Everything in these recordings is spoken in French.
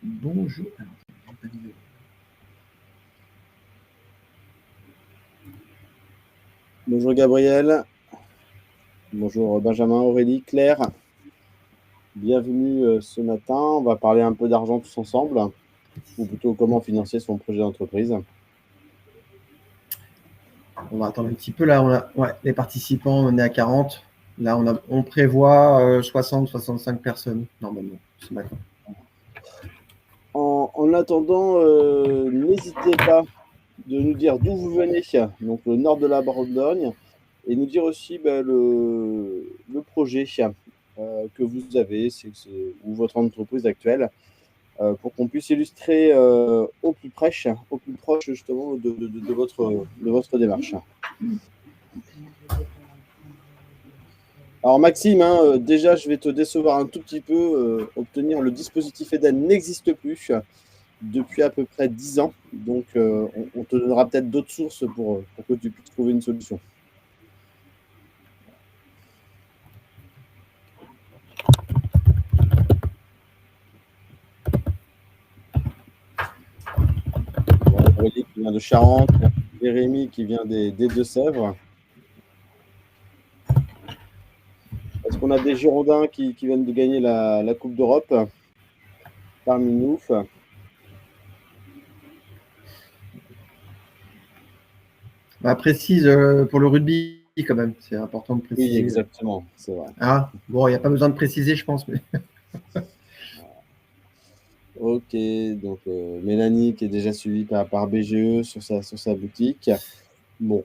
Bonjour. Alors, j'ai pas mis Bonjour Gabriel, bonjour Benjamin, Aurélie, Claire. Bienvenue ce matin. On va parler un peu d'argent tous ensemble, ou plutôt comment financer son projet d'entreprise. On va attendre un petit peu. Là, les participants, on est à 40. Là, on prévoit 60-65 personnes, normalement, ce matin. En attendant, n'hésitez pas de nous dire d'où vous venez, donc le nord de la Bourgogne, et nous dire aussi le projet que vous avez, ou votre entreprise actuelle, pour qu'on puisse illustrer au plus proche justement de votre démarche. Alors Maxime, déjà je vais te décevoir un tout petit peu. Obtenir le dispositif EDEN n'existe plus depuis à peu près 10 ans. Donc on te donnera peut-être d'autres sources pour que tu puisses trouver une solution. Bon, Aurélie qui vient de Charente, Jérémy qui vient des Deux-Sèvres. Est-ce qu'on a des Girondins qui viennent de gagner la Coupe d'Europe parmi nous? Précise pour le rugby, quand même. C'est important de préciser. Oui, exactement, c'est vrai. Ah, bon, il n'y a pas besoin de préciser, je pense. Mais... Ok, donc Mélanie qui est déjà suivie par BGE sur sa boutique. Bon.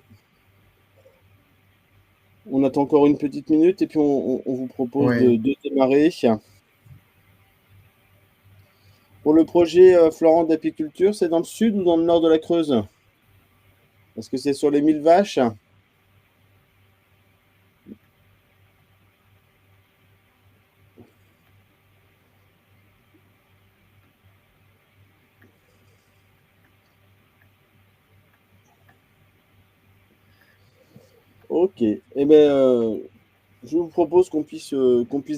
On attend encore une petite minute et puis on vous propose ouais. de démarrer. Pour le projet Florent d'apiculture, c'est dans le sud ou dans le nord de la Creuse? Est-ce que c'est sur les 1000 vaches? Ok. Eh bien, je vous propose qu'on puisse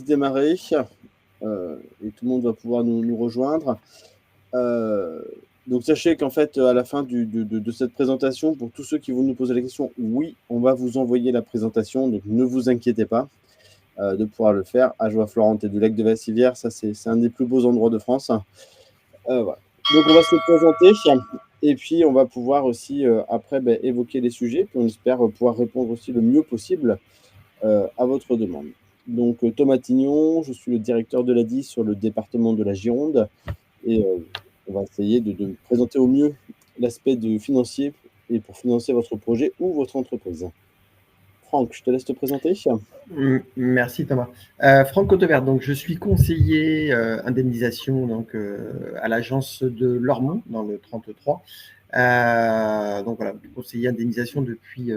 démarrer et tout le monde va pouvoir nous rejoindre. Donc sachez qu'en fait, à la fin de cette présentation, pour tous ceux qui vont nous poser la question, oui, on va vous envoyer la présentation, donc ne vous inquiétez pas de pouvoir le faire. Ajoie-Florente et du lac de Vassivière, ça c'est un des plus beaux endroits de France. Voilà. Donc on va se présenter et puis on va pouvoir aussi après évoquer les sujets, puis on espère pouvoir répondre aussi le mieux possible à votre demande. Donc Thomas Tignon, je suis le directeur de l'ADI sur le département de la Gironde et on va essayer de présenter au mieux l'aspect financier et pour financer votre projet ou votre entreprise. Franck, je te laisse te présenter. Merci Thomas. Franck Cotevert, donc je suis conseiller indemnisation donc, à l'agence de Lormont dans le 33. Donc voilà, conseiller indemnisation depuis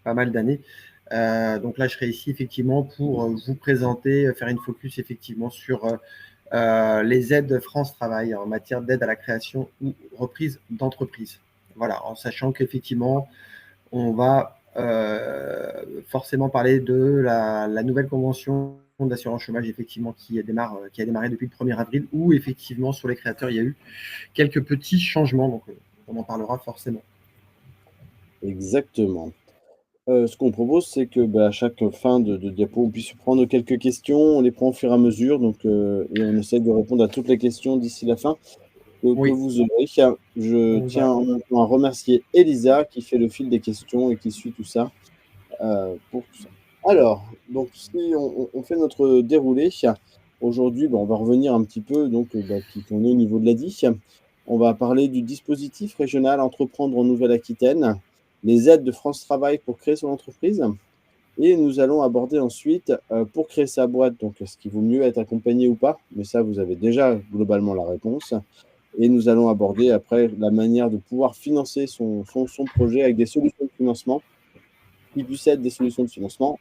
pas mal d'années. Donc là, je serai ici effectivement pour vous présenter, faire une focus effectivement sur les aides France Travail en matière d'aide à la création ou reprise d'entreprise. Voilà, en sachant qu'effectivement, on va forcément parler de la nouvelle convention d'assurance chômage effectivement qui a démarré depuis le 1er avril, où effectivement sur les créateurs, il y a eu quelques petits changements, donc on en parlera forcément. Exactement. Ce qu'on propose, c'est que à chaque fin de diapo, on puisse prendre quelques questions. On les prend au fur et à mesure, donc, et on essaie de répondre à toutes les questions d'ici la fin que Oui. vous aurez. Je tiens en même temps à remercier Elisa qui fait le fil des questions et qui suit tout ça pour tout ça. Alors, donc si on fait notre déroulé, aujourd'hui, on va revenir un petit peu, donc qui on est au niveau de l'ADI. On va parler du dispositif régional Entreprendre en Nouvelle-Aquitaine, les aides de France Travail pour créer son entreprise. Et nous allons aborder ensuite, pour créer sa boîte, donc est-ce qu'il vaut mieux être accompagné ou pas? Mais ça, vous avez déjà globalement la réponse. Et nous allons aborder après la manière de pouvoir financer son projet avec des solutions de financement qui puissent être des solutions de financement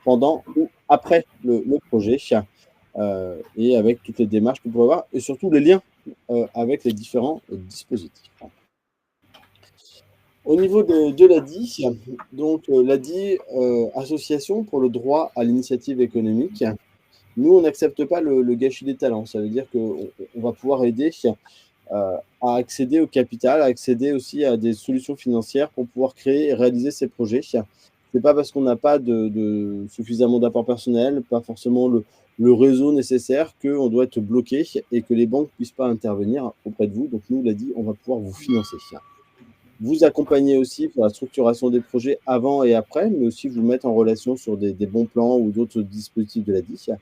pendant ou après le projet, et avec toutes les démarches que vous pouvez avoir et surtout les liens avec les différents dispositifs. Au niveau de l'ADI, donc l'ADI, Association pour le droit à l'initiative économique, Nous, on n'accepte pas le gâchis des talents. Ça veut dire qu'on va pouvoir aider à accéder au capital, à accéder aussi à des solutions financières pour pouvoir créer et réaliser ces projets. C'est pas parce qu'on n'a pas suffisamment d'apport personnel, pas forcément le réseau nécessaire, qu'on doit être bloqué et que les banques ne puissent pas intervenir auprès de vous. Donc nous, on l'a dit, on va pouvoir vous financer. Vous accompagner aussi pour la structuration des projets avant et après, mais aussi vous mettre en relation sur des bons plans ou d'autres dispositifs de la DIC.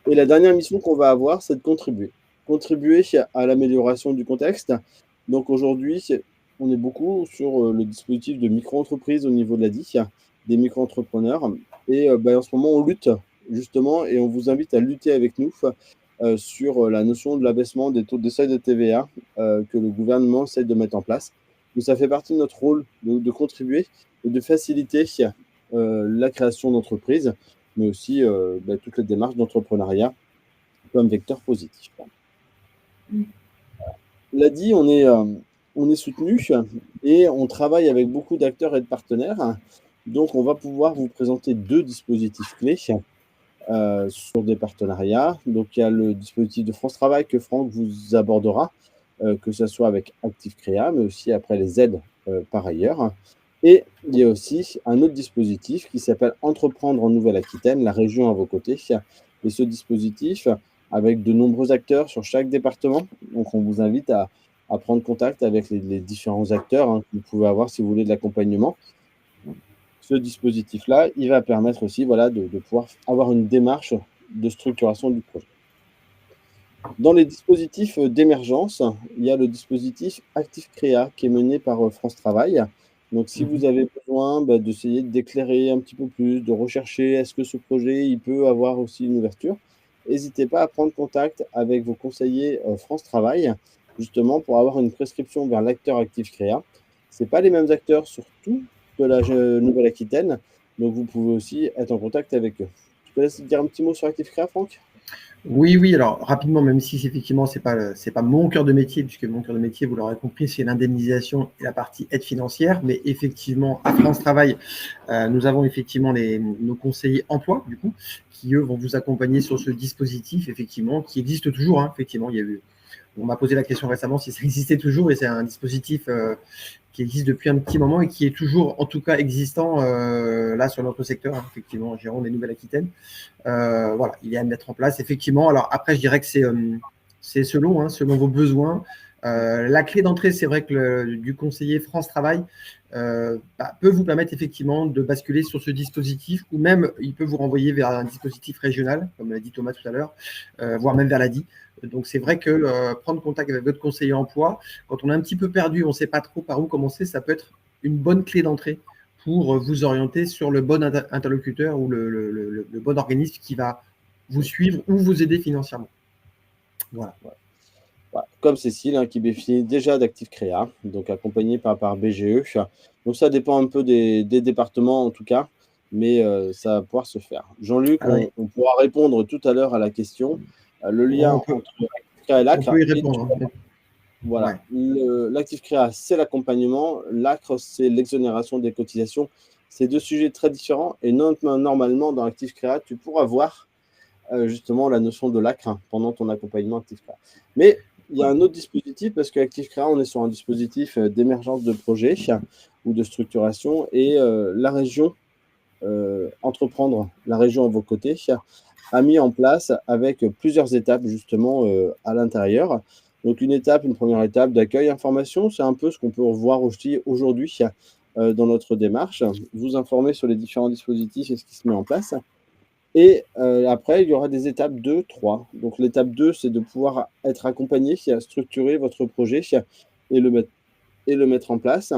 Et la dernière mission qu'on va avoir, c'est de contribuer. Contribuer à l'amélioration du contexte. Donc aujourd'hui, on est beaucoup sur le dispositif de micro-entreprise au niveau de la DIC, des micro-entrepreneurs. Et en ce moment, on lutte justement et on vous invite à lutter avec nous sur la notion de l'abaissement des taux de seuil de TVA que le gouvernement essaie de mettre en place. Donc ça fait partie de notre rôle de contribuer et de faciliter la création d'entreprises, mais aussi toutes les démarches d'entrepreneuriat comme vecteur positif. L'a dit, on est soutenu et on travaille avec beaucoup d'acteurs et de partenaires. Donc, on va pouvoir vous présenter 2 dispositifs clés sur des partenariats. Donc, il y a le dispositif de France Travail que Franck vous abordera, que ce soit avec Active Créa, mais aussi après les aides par ailleurs. Et il y a aussi un autre dispositif qui s'appelle Entreprendre en Nouvelle-Aquitaine, la région à vos côtés. Et ce dispositif, avec de nombreux acteurs sur chaque département, donc on vous invite à prendre contact avec les différents acteurs que vous pouvez avoir si vous voulez de l'accompagnement. Ce dispositif-là, il va permettre aussi de pouvoir avoir une démarche de structuration du projet. Dans les dispositifs d'émergence, il y a le dispositif Active Créa qui est mené par France Travail. Donc, si vous avez besoin d'essayer d'éclairer un petit peu plus, de rechercher est-ce que ce projet il peut avoir aussi une ouverture, n'hésitez pas à prendre contact avec vos conseillers France Travail, justement pour avoir une prescription vers l'acteur Active Créa. Ce n'est pas les mêmes acteurs sur tout de la Nouvelle-Aquitaine, donc vous pouvez aussi être en contact avec eux. Je te laisse dire un petit mot sur Active Créa, Franck ? Oui, alors rapidement, même si effectivement c'est pas mon cœur de métier, puisque mon cœur de métier, vous l'aurez compris, c'est l'indemnisation et la partie aide financière, mais effectivement à France Travail, nous avons effectivement nos conseillers emploi, du coup, qui eux vont vous accompagner sur ce dispositif, effectivement, qui existe toujours, effectivement, on m'a posé la question récemment si ça existait toujours, et c'est un dispositif qui existe depuis un petit moment et qui est toujours, en tout cas, existant là sur notre secteur, effectivement, en Gironde et Nouvelle-Aquitaine. Il est à mettre en place, effectivement. Alors après, je dirais que c'est selon vos besoins. La clé d'entrée, c'est vrai que du conseiller France Travail peut vous permettre effectivement de basculer sur ce dispositif, ou même il peut vous renvoyer vers un dispositif régional, comme l'a dit Thomas tout à l'heure, voire même vers l'ADI. Donc c'est vrai que prendre contact avec votre conseiller emploi, quand on est un petit peu perdu, on ne sait pas trop par où commencer, ça peut être une bonne clé d'entrée pour vous orienter sur le bon interlocuteur ou le bon organisme qui va vous suivre ou vous aider financièrement. Voilà. Comme Cécile, qui bénéficie déjà d'Active Créa, donc accompagnée par BGE. Donc ça dépend un peu des départements en tout cas, mais ça va pouvoir se faire. Jean-Luc, on pourra répondre tout à l'heure à la question. Le lien entre Active Créa et l'ACRE. On peut y répondre. Voilà. L'Active Créa, c'est l'accompagnement. L'ACRE, c'est l'exonération des cotisations. C'est 2 sujets très différents. Et normalement, dans Active Créa, tu pourras voir justement la notion de l'ACRE pendant ton accompagnement Active Créa. Mais il y a un autre dispositif, parce qu'Active Créa, on est sur un dispositif d'émergence de projet ou de structuration. Et la région, Entreprendre, la région à vos côtés, a mis en place avec plusieurs étapes justement à l'intérieur. Donc une première étape d'accueil, information, c'est un peu ce qu'on peut revoir aussi aujourd'hui dans notre démarche, vous informer sur les différents dispositifs et ce qui se met en place. Et après, il y aura des étapes 2, 3. Donc l'étape 2, c'est de pouvoir être accompagné, à structurer votre projet et le mettre en place.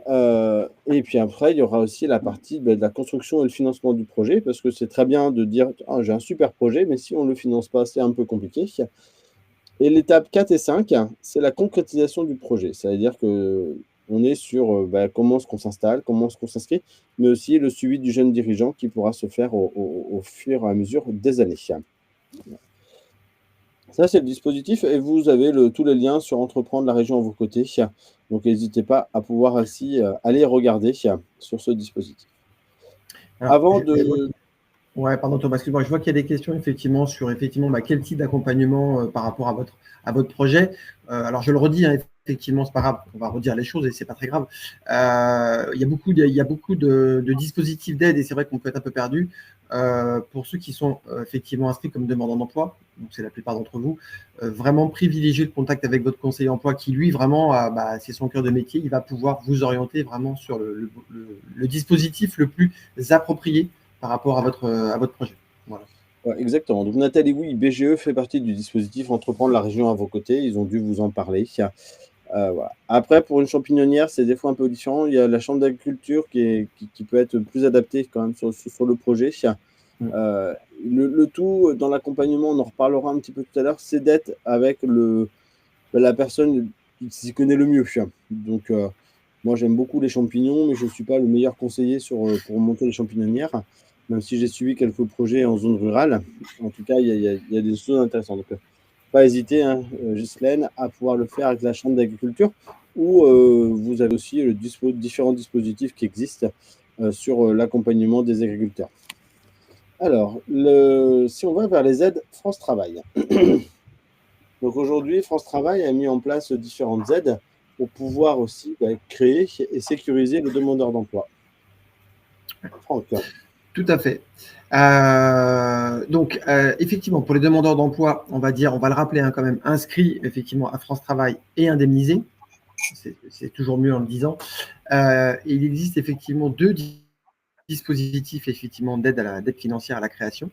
Et puis après, il y aura aussi la partie de la construction et le financement du projet, parce que c'est très bien de dire j'ai un super projet, mais si on ne le finance pas, c'est un peu compliqué. Et l'étape 4 et 5, c'est la concrétisation du projet. C'est-à-dire qu'on est sur comment est-ce qu'on s'installe, comment est-ce qu'on s'inscrit, mais aussi le suivi du jeune dirigeant qui pourra se faire au fur et à mesure des années. Ça, c'est le dispositif, et vous avez tous les liens sur Entreprendre la région à vos côtés. Donc, n'hésitez pas à pouvoir ainsi aller regarder sur ce dispositif. Alors, Ouais, pardon Thomas, excuse-moi, je vois qu'il y a des questions effectivement sur quel type d'accompagnement par rapport à votre projet. Alors je le redis, hein, effectivement, c'est pas grave, on va redire les choses et c'est pas très grave. Il y a beaucoup de dispositifs d'aide et c'est vrai qu'on peut être un peu perdu. Pour ceux qui sont effectivement inscrits comme demandeurs d'emploi, donc c'est la plupart d'entre vous, vraiment privilégier le contact avec votre conseiller emploi qui lui vraiment, c'est son cœur de métier, il va pouvoir vous orienter vraiment sur le dispositif le plus approprié par rapport à votre projet. Voilà. Ouais, exactement. Donc Nathalie, oui, BGE fait partie du dispositif Entreprendre la région à vos côtés. Ils ont dû vous en parler. Voilà. Après, pour une champignonnière, c'est des fois un peu différent. Il y a la chambre d'agriculture qui peut être plus adaptée quand même sur le projet. Euh, le tout dans l'accompagnement, on en reparlera un petit peu tout à l'heure, c'est d'être avec la personne qui s'y connaît le mieux. Donc, moi, j'aime beaucoup les champignons, mais je ne suis pas le meilleur conseiller pour monter les champignonnières, même si j'ai suivi quelques projets en zone rurale. En tout cas, il y a des choses intéressantes. Donc, pas hésiter, hein, Ghislaine, à pouvoir le faire avec la chambre d'agriculture, où vous avez aussi différents dispositifs qui existent sur l'accompagnement des agriculteurs. Alors, si on va vers les aides France Travail. Donc aujourd'hui, France Travail a mis en place différentes aides pour pouvoir aussi créer et sécuriser le demandeur d'emploi. Franck. Tout à fait. Effectivement, pour les demandeurs d'emploi, on va le rappeler hein, quand même, inscrits effectivement à France Travail et indemnisés. C'est toujours mieux en le disant. Il existe effectivement deux dispositifs effectivement d'aide financière à la création.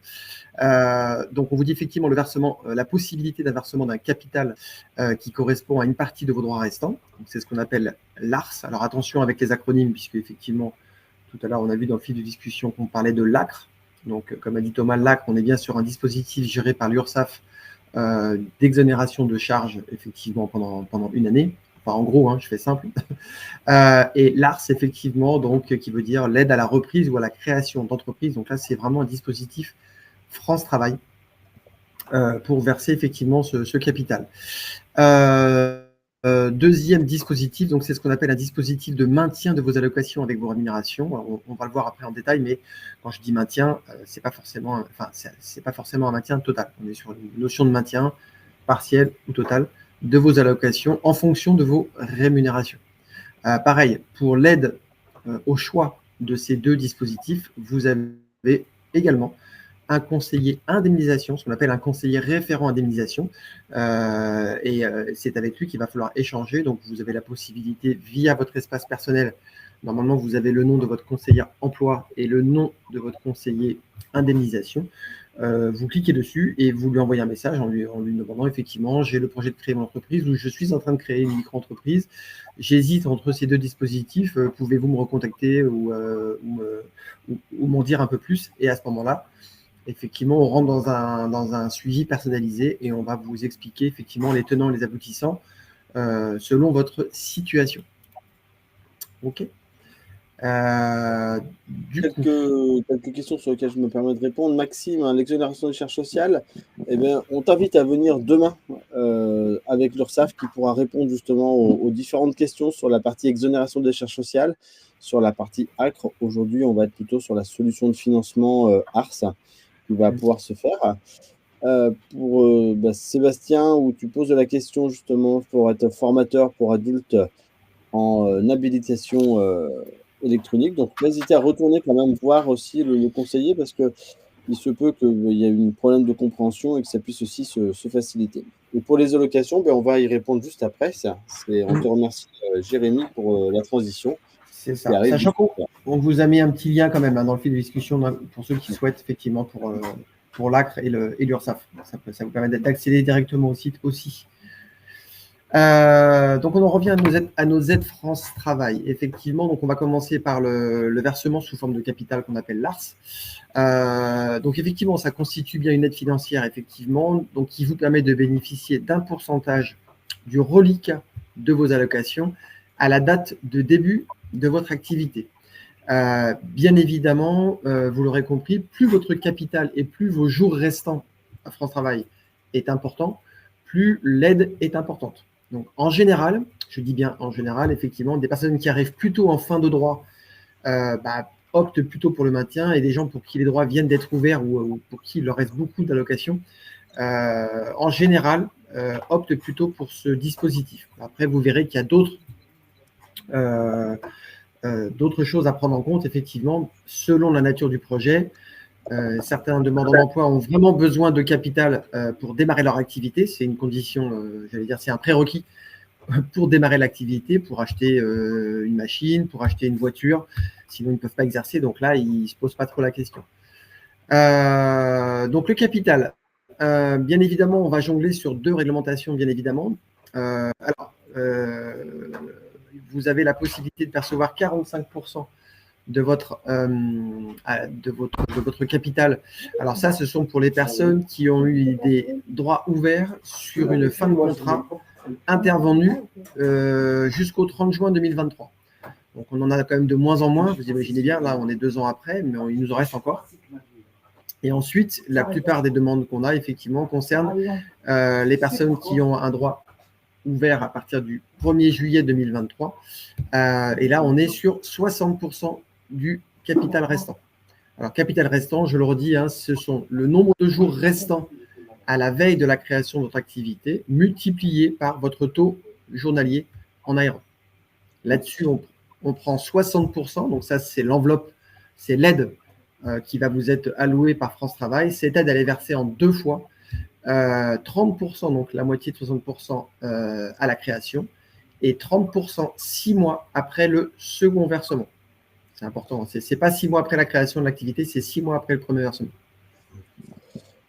Donc, on vous dit effectivement le versement, la possibilité d'un versement d'un capital qui correspond à une partie de vos droits restants. C'est ce qu'on appelle l'ARS. Alors, attention avec les acronymes, puisque effectivement, tout à l'heure, on a vu dans le fil de discussion qu'on parlait de l'ACRE. Donc, comme a dit Thomas, l'ACRE, on est bien sur un dispositif géré par l'URSSAF d'exonération de charges, effectivement, pendant une année. Enfin, en gros, hein, je fais simple. Et l'ARS, effectivement, donc, qui veut dire l'aide à la reprise ou à la création d'entreprise. Donc là, c'est vraiment un dispositif France Travail pour verser effectivement ce capital. Deuxième dispositif, donc c'est ce qu'on appelle un dispositif de maintien de vos allocations avec vos rémunérations. On va le voir après en détail, mais quand je dis maintien, c'est pas forcément un maintien total. On est sur une notion de maintien partiel ou total de vos allocations en fonction de vos rémunérations. Pareil, pour l'aide au choix de ces deux dispositifs, vous avez également un conseiller indemnisation, ce qu'on appelle un conseiller référent indemnisation. C'est avec lui qu'il va falloir échanger. Donc, vous avez la possibilité, via votre espace personnel, normalement, vous avez le nom de votre conseiller emploi et le nom de votre conseiller indemnisation. Vous cliquez dessus et vous lui envoyez un message en lui demandant effectivement, j'ai le projet de créer mon entreprise ou je suis en train de créer une micro-entreprise. J'hésite entre ces deux dispositifs. Pouvez-vous me recontacter ou m'en dire un peu plus? Et à ce moment-là, effectivement, on rentre dans un suivi personnalisé et on va vous expliquer effectivement les tenants et les aboutissants selon votre situation. OK. Quelques questions sur lesquelles je me permets de répondre. Maxime, hein, l'exonération des charges sociales, on t'invite à venir demain avec l'URSSAF qui pourra répondre justement aux différentes questions sur la partie exonération des charges sociales, sur la partie ACRE. Aujourd'hui, on va être plutôt sur la solution de financement ARS qui va pouvoir se faire. Pour Sébastien, où tu poses la question justement pour être formateur pour adultes en habilitation électronique. Donc, n'hésitez à retourner quand même voir aussi le conseiller parce qu'il se peut qu'il y ait un problème de compréhension et que ça puisse aussi se faciliter. Et pour les allocations, on va y répondre juste après. On te remercie, Jérémy, pour la transition. C'est ça. Sachant qu'on vous a mis un petit lien quand même hein, dans le fil de discussion pour ceux qui souhaitent effectivement pour l'ACRE et l'URSSAF. Ça vous permet d'accéder directement au site aussi. Donc on en revient à nos aides France Travail. Effectivement, donc on va commencer par le versement sous forme de capital qu'on appelle l'ARS. Donc effectivement, ça constitue bien une aide financière, effectivement, donc qui vous permet de bénéficier d'un pourcentage du reliquat de vos allocations à la date de début de votre activité. Bien évidemment, vous l'aurez compris, plus votre capital et plus vos jours restants à France Travail est important, plus l'aide est importante. Donc, en général, je dis bien en général, effectivement, des personnes qui arrivent plutôt en fin de droit optent plutôt pour le maintien et des gens pour qui les droits viennent d'être ouverts ou pour qui il leur reste beaucoup d'allocations, en général, optent plutôt pour ce dispositif. Après, vous verrez qu'il y a d'autres choses à prendre en compte, effectivement, selon la nature du projet. Certains demandeurs d'emploi ont vraiment besoin de capital pour démarrer leur activité. C'est une condition, j'allais dire, c'est un prérequis pour démarrer l'activité, pour acheter une machine, pour acheter une voiture. Sinon, ils ne peuvent pas exercer. Donc là, ils ne se posent pas trop la question. Donc le capital, bien évidemment, on va jongler sur 2 réglementations, bien évidemment. Vous avez la possibilité de percevoir 45% de votre capital. Alors ça, ce sont pour les personnes qui ont eu des droits ouverts sur une fin de contrat intervenue jusqu'au 30 juin 2023. Donc on en a quand même de moins en moins. Vous imaginez bien, là, on est 2 ans après, mais il nous en reste encore. Et ensuite, la plupart des demandes qu'on a, effectivement, concernent les personnes qui ont un droit ouvert à partir du 1er juillet 2023. Et là, on est sur 60% du capital restant. Alors, capital restant, je le redis, ce sont le nombre de jours restants à la veille de la création de votre activité multiplié par votre taux journalier en aéro. Là-dessus, on prend 60%, donc ça, c'est l'enveloppe, c'est l'aide qui va vous être allouée par France Travail. Cette aide, elle est versée en 2 fois. 30%, donc la moitié de 60% à la création, et 30% 6 mois après le second versement. C'est important, c'est pas 6 mois après la création de l'activité, c'est 6 mois après le premier versement.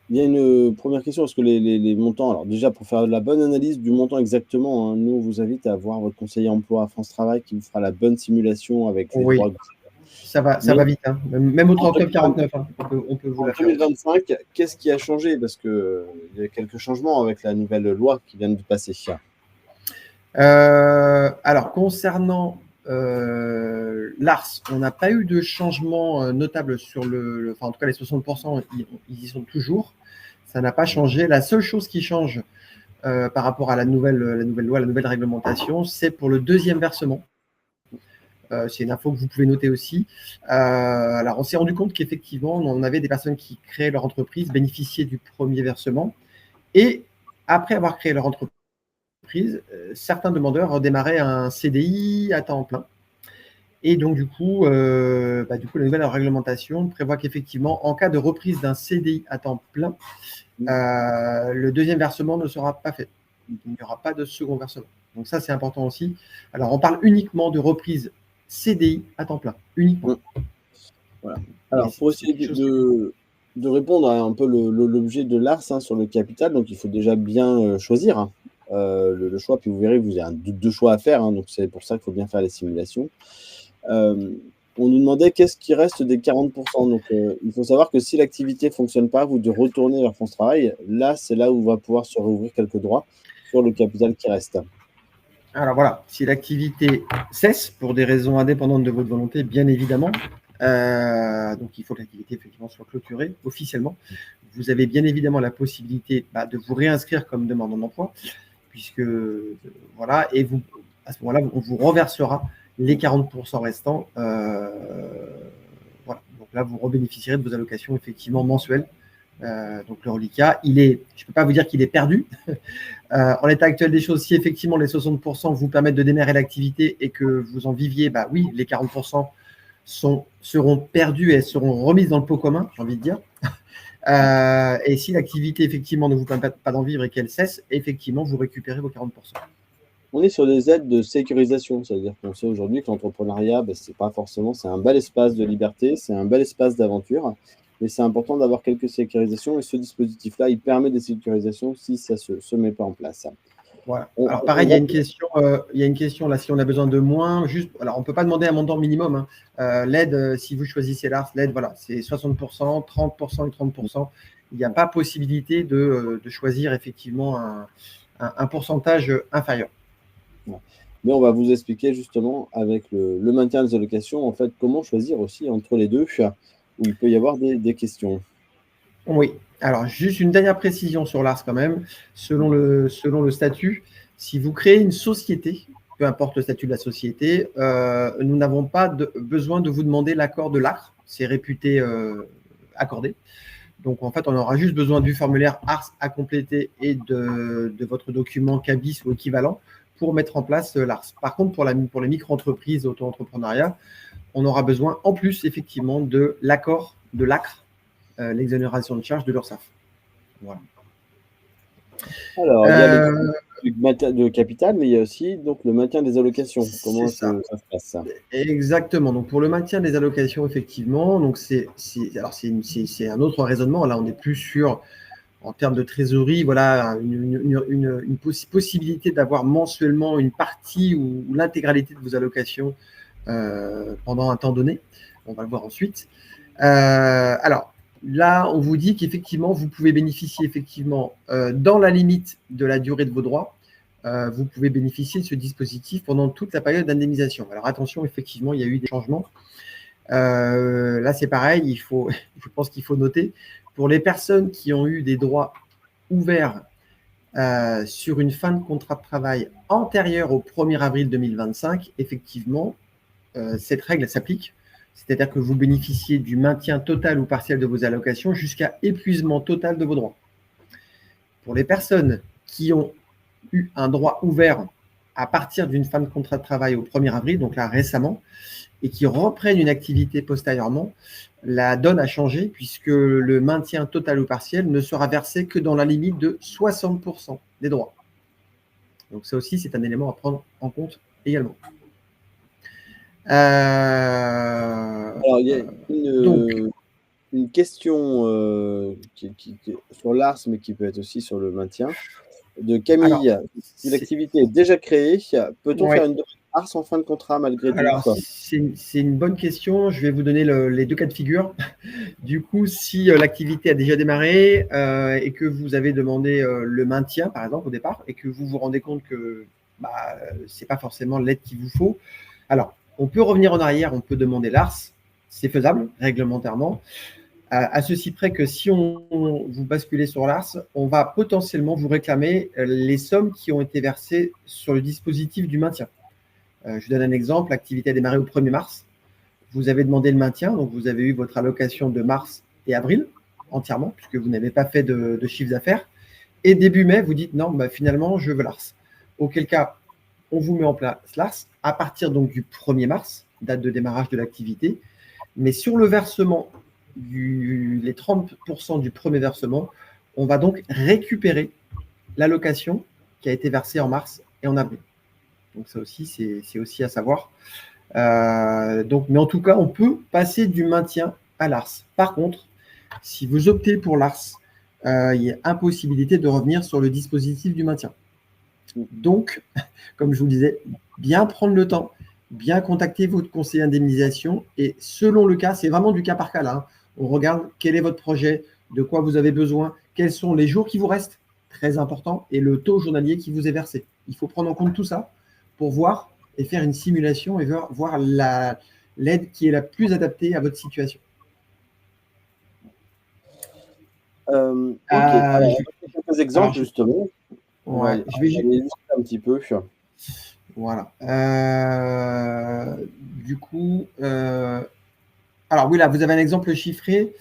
Il y a une première question, est-ce que les montants, alors déjà pour faire la bonne analyse du montant exactement, nous on vous invite à voir votre conseiller emploi à France Travail qui vous fera la bonne simulation avec les droits. Ça va vite, même au 39-49, on peut vous la faire. En 2025, qu'est-ce qui a changé? Parce qu'il y a quelques changements avec la nouvelle loi qui vient de passer. Alors, concernant l'ARS, on n'a pas eu de changement notable sur en tout cas les 60%, ils y sont toujours. Ça n'a pas changé. La seule chose qui change par rapport à la nouvelle loi, la nouvelle réglementation, c'est pour le deuxième versement. C'est une info que vous pouvez noter aussi. Alors, on s'est rendu compte qu'effectivement, on avait des personnes qui créaient leur entreprise, bénéficiaient du premier versement. Et après avoir créé leur entreprise, certains demandeurs redémarraient un CDI à temps plein. Et donc, du coup, la nouvelle réglementation prévoit qu'effectivement, en cas de reprise d'un CDI à temps plein, le deuxième versement ne sera pas fait. Il n'y aura pas de second versement. Donc ça, c'est important aussi. Alors, on parle uniquement de reprise CDI à temps plein, uniquement. Voilà. Alors, pour essayer de répondre à un peu l'objet de l'ARS sur le capital, donc il faut déjà bien choisir le choix, puis vous verrez, vous avez 2 choix à faire, donc c'est pour ça qu'il faut bien faire les simulations. On nous demandait qu'est-ce qui reste des 40%. Donc, il faut savoir que si l'activité ne fonctionne pas, vous devez retourner vers France Travail. Là, c'est là où on va pouvoir se réouvrir quelques droits sur le capital qui reste. Alors voilà, si l'activité cesse pour des raisons indépendantes de votre volonté, bien évidemment, donc il faut que l'activité effectivement soit clôturée officiellement. Vous avez bien évidemment la possibilité de vous réinscrire comme demandeur d'emploi, puisque voilà, et à ce moment-là, on vous reversera les 40% restants. Voilà. Donc là, vous rebénéficierez de vos allocations effectivement mensuelles. Donc le reliquat, je ne peux pas vous dire qu'il est perdu. En l'état actuel des choses, si effectivement les 60% vous permettent de démarrer l'activité et que vous en viviez, oui, les 40% seront perdus et seront remises dans le pot commun, j'ai envie de dire. Et si l'activité effectivement ne vous permet pas d'en vivre et qu'elle cesse, effectivement, vous récupérez vos 40%. On est sur des aides de sécurisation, c'est-à-dire qu'on sait aujourd'hui que l'entrepreneuriat, c'est pas forcément, c'est un bel espace de liberté, c'est un bel espace d'aventure. Mais c'est important d'avoir quelques sécurisations et ce dispositif-là, il permet des sécurisations si ça ne se met pas en place. Voilà. Alors pareil, il y a une question là, si on a besoin de moins, alors on ne peut pas demander un montant minimum. L'aide, si vous choisissez l'ARS, l'aide, voilà, c'est 60%, 30% et 30%. Il n'y a pas possibilité de choisir effectivement un pourcentage inférieur. Mais on va vous expliquer justement avec le maintien des allocations, en fait, comment choisir aussi entre les deux, où il peut y avoir des questions. Oui, alors juste une dernière précision sur l'ARS quand même. Selon le statut, si vous créez une société peu importe le statut de la société, nous n'avons pas besoin de vous demander l'accord de l'ACRE. C'est réputé accordé. Donc, en fait, on aura juste besoin du formulaire ARS à compléter et de votre document CABIS ou équivalent pour mettre en place l'ARS. Par contre, pour les micro-entreprises, auto-entrepreneuriat, on aura besoin en plus, effectivement, de l'accord de l'ACRE, l'exonération de charges de l'URSSAF. Voilà. Alors, il y a le maintien de capital, mais il y a aussi donc, le maintien des allocations. Comment ça se passe, ça? Exactement. Donc, pour le maintien des allocations, effectivement, donc c'est un autre raisonnement. Là, on n'est plus sur, en termes de trésorerie, voilà, une possibilité d'avoir mensuellement une partie ou l'intégralité de vos allocations pendant un temps donné. On va le voir ensuite. Alors, là, on vous dit qu'effectivement, vous pouvez bénéficier effectivement dans la limite de la durée de vos droits. Vous pouvez bénéficier de ce dispositif pendant toute la période d'indemnisation. Alors attention, effectivement, il y a eu des changements. Là, c'est pareil, je pense qu'il faut noter, pour les personnes qui ont eu des droits ouverts sur une fin de contrat de travail antérieure au 1er avril 2025, effectivement, cette règle s'applique. C'est-à-dire que vous bénéficiez du maintien total ou partiel de vos allocations jusqu'à épuisement total de vos droits. Pour les personnes qui ont eu un droit ouvert à partir d'une fin de contrat de travail au 1er avril, donc là récemment, et qui reprennent une activité postérieurement, la donne a changé puisque le maintien total ou partiel ne sera versé que dans la limite de 60% des droits. Donc ça aussi, c'est un élément à prendre en compte également. Alors, il y a une question qui sur l'ARS, mais qui peut être aussi sur le maintien, de Camille. Alors, si l'activité est déjà créée, peut-on faire une demande ARS en fin de contrat malgré tout? Alors, c'est une bonne question. Je vais vous donner les deux cas de figure. Du coup, si l'activité a déjà démarré et que vous avez demandé le maintien, par exemple, au départ, et que vous vous rendez compte que ce n'est pas forcément l'aide qu'il vous faut, alors, on peut revenir en arrière, on peut demander l'ARS. C'est faisable réglementairement. À ceci près que si vous basculez sur l'ARS, on va potentiellement vous réclamer les sommes qui ont été versées sur le dispositif du maintien. Je donne un exemple, l'activité a démarré au 1er mars. Vous avez demandé le maintien, donc vous avez eu votre allocation de mars et avril entièrement, puisque vous n'avez pas fait de chiffre d'affaires. Et début mai, vous dites non, finalement, je veux l'ARS. Auquel cas, on vous met en place l'ARS à partir donc du 1er mars, date de démarrage de l'activité. Mais sur le versement, les 30% du premier versement, on va donc récupérer l'allocation qui a été versée en mars et en avril. Donc ça aussi, c'est aussi à savoir. Mais en tout cas, on peut passer du maintien à l'ARS. Par contre, si vous optez pour l'ARS, il y a impossibilité de revenir sur le dispositif du maintien. Donc, comme je vous le disais, bien prendre le temps, bien contacter votre conseiller indemnisation et selon le cas, c'est vraiment du cas par cas là. Hein. On regarde quel est votre projet, de quoi vous avez besoin, quels sont les jours qui vous restent, très important, et le taux journalier qui vous est versé. Il faut prendre en compte tout ça pour voir et faire une simulation et voir l'aide qui est la plus adaptée à votre situation. Ok, alors, quelques exemples justement. Ouais, je vais illustrer un petit peu. Voilà. Du coup, alors oui, là, vous avez un exemple chiffré.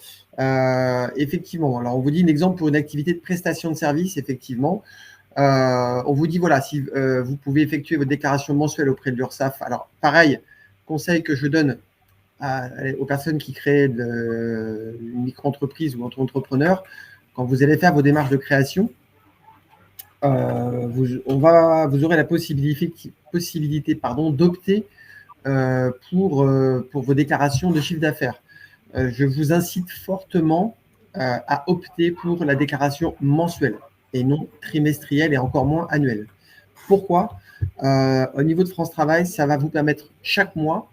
Effectivement, alors on vous dit un exemple pour une activité de prestation de service, effectivement. On vous dit, voilà, si vous pouvez effectuer votre déclaration mensuelle auprès de l'URSSAF. Alors, pareil, conseil que je donne aux personnes qui créent une micro-entreprise ou entrepreneur, quand vous allez faire vos démarches de création, vous aurez la possibilité d'opter pour vos déclarations de chiffre d'affaires. Je vous incite fortement à opter pour la déclaration mensuelle et non trimestrielle et encore moins annuelle. Pourquoi ? Au niveau de France Travail, ça va vous permettre chaque mois,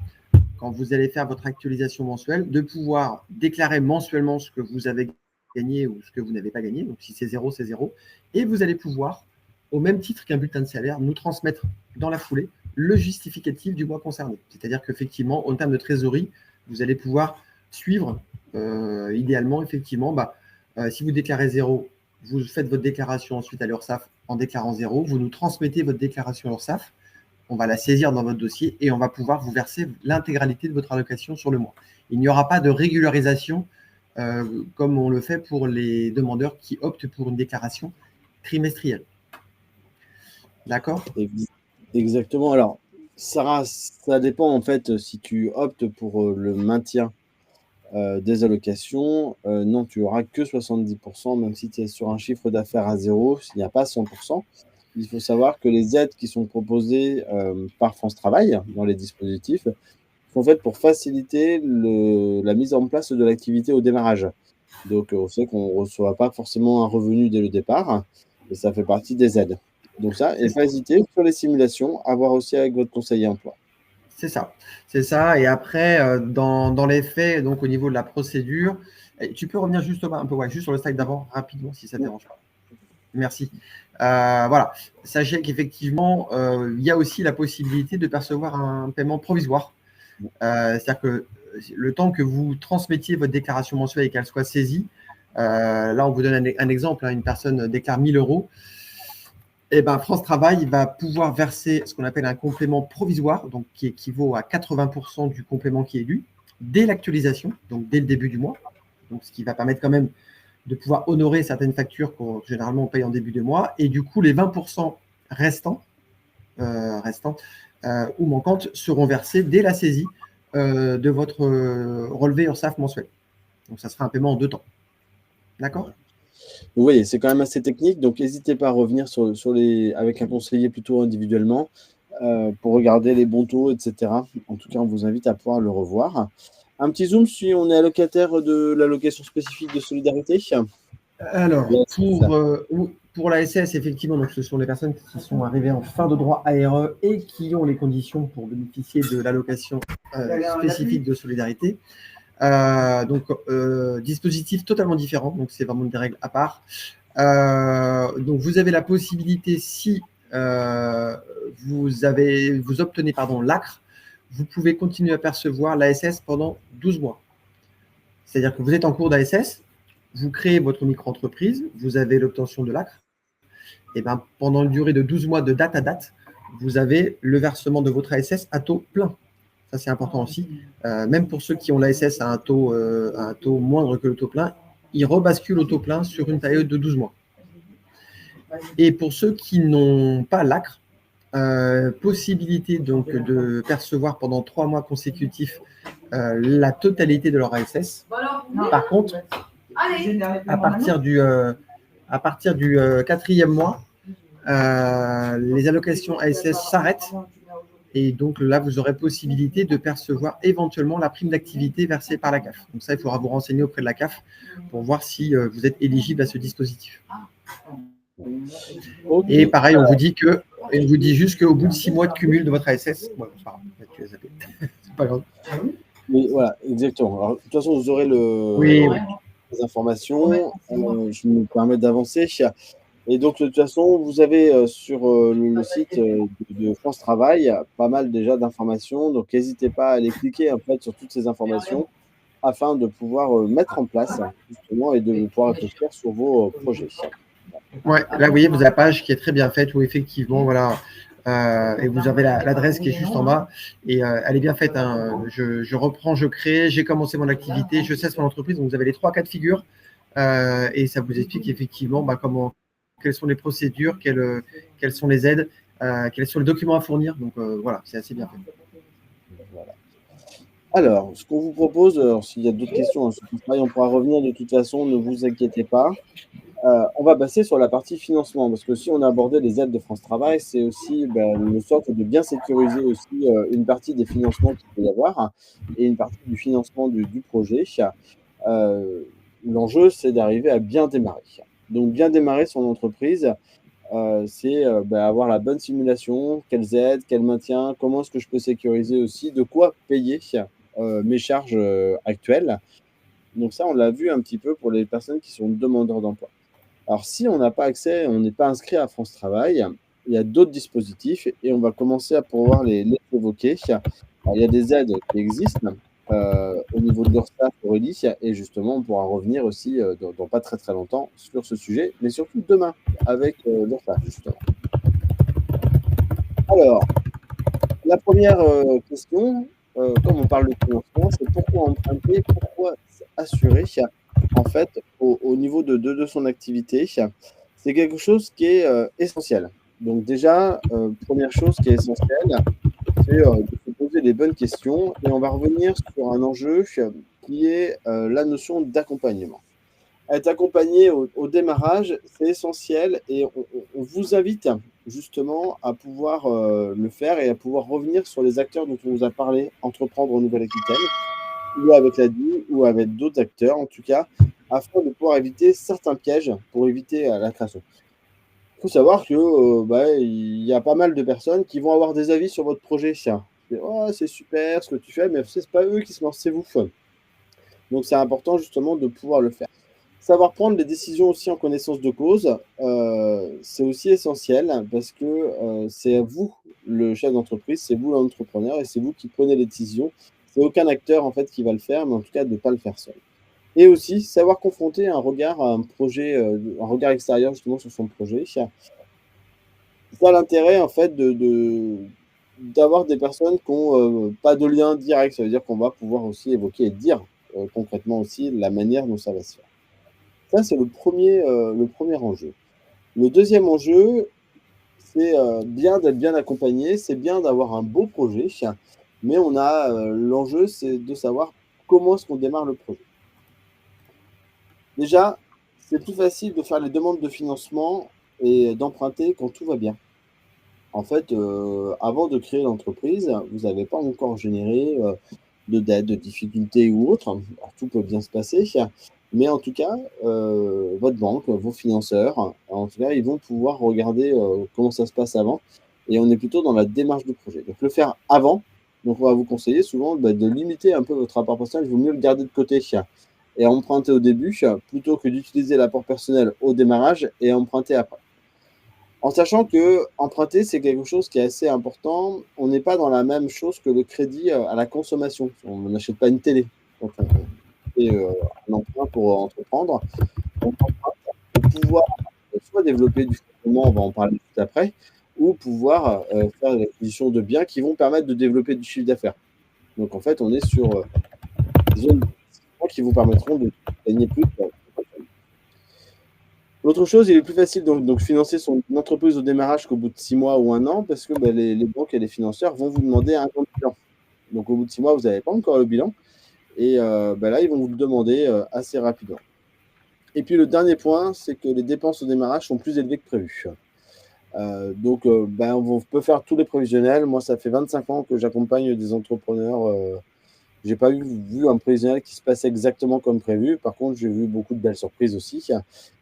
quand vous allez faire votre actualisation mensuelle, de pouvoir déclarer mensuellement ce que vous avez gagné ou ce que vous n'avez pas gagné. Donc, si c'est zéro, c'est zéro. Et vous allez pouvoir, au même titre qu'un bulletin de salaire, nous transmettre dans la foulée le justificatif du mois concerné. C'est-à-dire qu'effectivement, en termes de trésorerie, vous allez pouvoir suivre, idéalement, effectivement, si vous déclarez zéro, vous faites votre déclaration ensuite à l'URSSAF en déclarant zéro, vous nous transmettez votre déclaration à l'URSSAF, on va la saisir dans votre dossier et on va pouvoir vous verser l'intégralité de votre allocation sur le mois. Il n'y aura pas de régularisation comme on le fait pour les demandeurs qui optent pour une déclaration trimestrielle. D'accord ? Exactement. Alors, Sarah, ça dépend en fait si tu optes pour le maintien des allocations. Non, tu n'auras que 70%, même si tu es sur un chiffre d'affaires à zéro, il n'y a pas 100%. Il faut savoir que les aides qui sont proposées par France Travail dans les dispositifs sont faites pour faciliter la mise en place de l'activité au démarrage. Donc, on sait qu'on ne reçoit pas forcément un revenu dès le départ, et ça fait partie des aides. Donc ça, et pas hésiter sur les simulations, à voir aussi avec votre conseiller emploi. C'est ça, c'est ça. Et après, dans les faits, donc au niveau de la procédure, tu peux revenir juste un peu, juste sur le slide d'avant, rapidement, si ça ne dérange pas. Merci. Voilà. Sachez qu'effectivement, il y a aussi la possibilité de percevoir un paiement provisoire. C'est-à-dire que le temps que vous transmettiez votre déclaration mensuelle et qu'elle soit saisie, là, on vous donne un exemple, une personne déclare 1 000 euros. Et ben, France Travail va pouvoir verser ce qu'on appelle un complément provisoire, donc qui équivaut à 80% du complément qui est dû, dès l'actualisation, donc dès le début du mois. Donc, ce qui va permettre quand même de pouvoir honorer certaines factures qu'on généralement on paye en début de mois. Et du coup, les 20% restants ou manquantes seront versés dès la saisie de votre relevé URSSAF mensuel. Donc, ça sera un paiement en 2 temps. D'accord ? Vous voyez, c'est quand même assez technique, donc n'hésitez pas à revenir avec un conseiller plutôt individuellement pour regarder les bons taux, etc. En tout cas, on vous invite à pouvoir le revoir. Un petit zoom si on est allocataire de l'allocation spécifique de solidarité. Alors, pour la SS, effectivement, donc ce sont les personnes qui sont arrivées en fin de droit ARE et qui ont les conditions pour bénéficier de l'allocation spécifique de solidarité. Dispositif totalement différent, donc c'est vraiment des règles à part. Donc vous avez la possibilité, si vous obtenez l'ACRE, vous pouvez continuer à percevoir l'ASS pendant 12 mois. C'est-à-dire que vous êtes en cours d'ASS, vous créez votre micro-entreprise, vous avez l'obtention de l'ACRE, et ben, pendant une durée de 12 mois de date à date, vous avez le versement de votre ASS à taux plein. Ça, c'est important aussi. Même pour ceux qui ont l'ASS à un taux moindre que le taux plein, ils rebasculent au taux plein sur une période de 12 mois. Et pour ceux qui n'ont pas l'ACRE, possibilité donc de percevoir pendant 3 mois consécutifs la totalité de leur ASS. Par contre, à partir du 4e mois, les allocations ASS s'arrêtent. Et donc là, vous aurez possibilité de percevoir éventuellement la prime d'activité versée par la CAF. Donc ça, il faudra vous renseigner auprès de la CAF pour voir si vous êtes éligible à ce dispositif. Okay. Et pareil, on vous dit juste qu'au bout de 6 mois de cumul de votre ASS, c'est pas grave. Mais voilà, exactement. Alors, de toute façon, vous aurez les informations. Je me permets d'avancer. Et donc, de toute façon, vous avez sur le site de France Travail pas mal déjà d'informations. Donc, n'hésitez pas à aller cliquer en fait, sur toutes ces informations afin de pouvoir mettre en place justement et de pouvoir réfléchir sur vos projets. Ouais, là, vous voyez, vous avez la page qui est très bien faite où effectivement, voilà, et vous avez l'adresse qui est juste en bas et elle est bien faite. Hein. Je reprends, je crée, j'ai commencé mon activité, je cesse mon entreprise. Donc, vous avez les 3 cas de figure et ça vous explique effectivement quelles sont les procédures, quelles sont les aides, quels sont les documents à fournir. Donc, voilà, c'est assez bien fait. Voilà. Alors, ce qu'on vous propose, s'il y a d'autres questions, on pourra revenir de toute façon, ne vous inquiétez pas. On va passer sur la partie financement, parce que si on a abordé les aides de France Travail, c'est aussi le socle de bien sécuriser aussi une partie des financements qu'il peut y avoir et une partie du financement du projet. L'enjeu, c'est d'arriver à bien démarrer. Donc, bien démarrer son entreprise, c'est avoir la bonne simulation, quelles aides, quel maintien, comment est-ce que je peux sécuriser aussi, de quoi payer mes charges actuelles. Donc ça, on l'a vu un petit peu pour les personnes qui sont demandeurs d'emploi. Alors, si on n'a pas accès, on n'est pas inscrit à France Travail, il y a d'autres dispositifs et on va commencer à pouvoir les évoquer. Alors, il y a des aides qui existent au niveau de l'URSSAF, Aurélie, et justement, on pourra revenir aussi dans pas très très longtemps sur ce sujet, mais surtout demain avec l'URSSAF, justement. Alors, La première question, comme on parle de financement, c'est pourquoi emprunter, pourquoi assurer en fait au niveau de son activité. C'est quelque chose qui est essentiel. Donc déjà, première chose qui est essentielle, c'est de se poser les bonnes questions et on va revenir sur un enjeu qui est la notion d'accompagnement. Être accompagné au démarrage, c'est essentiel et on vous invite justement à pouvoir le faire et à pouvoir revenir sur les acteurs dont on vous a parlé, entreprendre en Nouvelle-Aquitaine, ou avec la DI, ou avec d'autres acteurs en tout cas, afin de pouvoir éviter certains pièges pour éviter la création. Il faut savoir que il y a pas mal de personnes qui vont avoir des avis sur votre projet. Oh, c'est super ce que tu fais, mais c'est pas eux qui se lancent, c'est vous. Donc c'est important justement de pouvoir le faire. Savoir prendre les décisions aussi en connaissance de cause, c'est aussi essentiel parce que c'est vous le chef d'entreprise, c'est vous l'entrepreneur et c'est vous qui prenez les décisions. C'est aucun acteur en fait qui va le faire, mais en tout cas de ne pas le faire seul. Et aussi savoir confronter un regard à un projet, un regard extérieur justement sur son projet. C'est ça l'intérêt en fait d'avoir des personnes qui n'ont pas de lien direct. Ça veut dire qu'on va pouvoir aussi évoquer et dire concrètement aussi la manière dont ça va se faire. Ça, c'est le premier enjeu. Le deuxième enjeu, c'est bien d'être bien accompagné, c'est bien d'avoir un beau projet, mais on a l'enjeu, c'est de savoir comment est-ce qu'on démarre le projet. Déjà, c'est plus facile de faire les demandes de financement et d'emprunter quand tout va bien. En fait, avant de créer l'entreprise, vous n'avez pas encore généré de dettes, de difficultés ou autres. Alors, tout peut bien se passer, mais en tout cas, votre banque, vos financeurs, en tout cas, ils vont pouvoir regarder comment ça se passe avant. Et on est plutôt dans la démarche du projet. Donc, le faire avant, donc on va vous conseiller souvent de limiter un peu votre apport personnel. Il vaut mieux le garder de côté et emprunter au début plutôt que d'utiliser l'apport personnel au démarrage et emprunter après. En sachant que emprunter, c'est quelque chose qui est assez important. On n'est pas dans la même chose que le crédit à la consommation. On n'achète pas une télé quand on fait un emprunt pour entreprendre. On emprunte pour pouvoir soit développer du fonctionnement, on va en parler tout après, ou pouvoir faire l'acquisition de biens qui vont permettre de développer du chiffre d'affaires. Donc en fait, on est sur des zones qui vous permettront de gagner plus. L'autre chose, il est plus facile donc financer son entreprise au démarrage qu'au bout de 6 mois ou 1 an parce que les banques et les financeurs vont vous demander un compte bilan. Donc au bout de 6 mois, vous n'avez pas encore le bilan et là, ils vont vous le demander assez rapidement. Et puis le dernier point, c'est que les dépenses au démarrage sont plus élevées que prévu. On peut faire tous les prévisionnels. Moi, ça fait 25 ans que j'accompagne des entrepreneurs. Je n'ai pas vu un prévisionnel qui se passait exactement comme prévu. Par contre, j'ai vu beaucoup de belles surprises aussi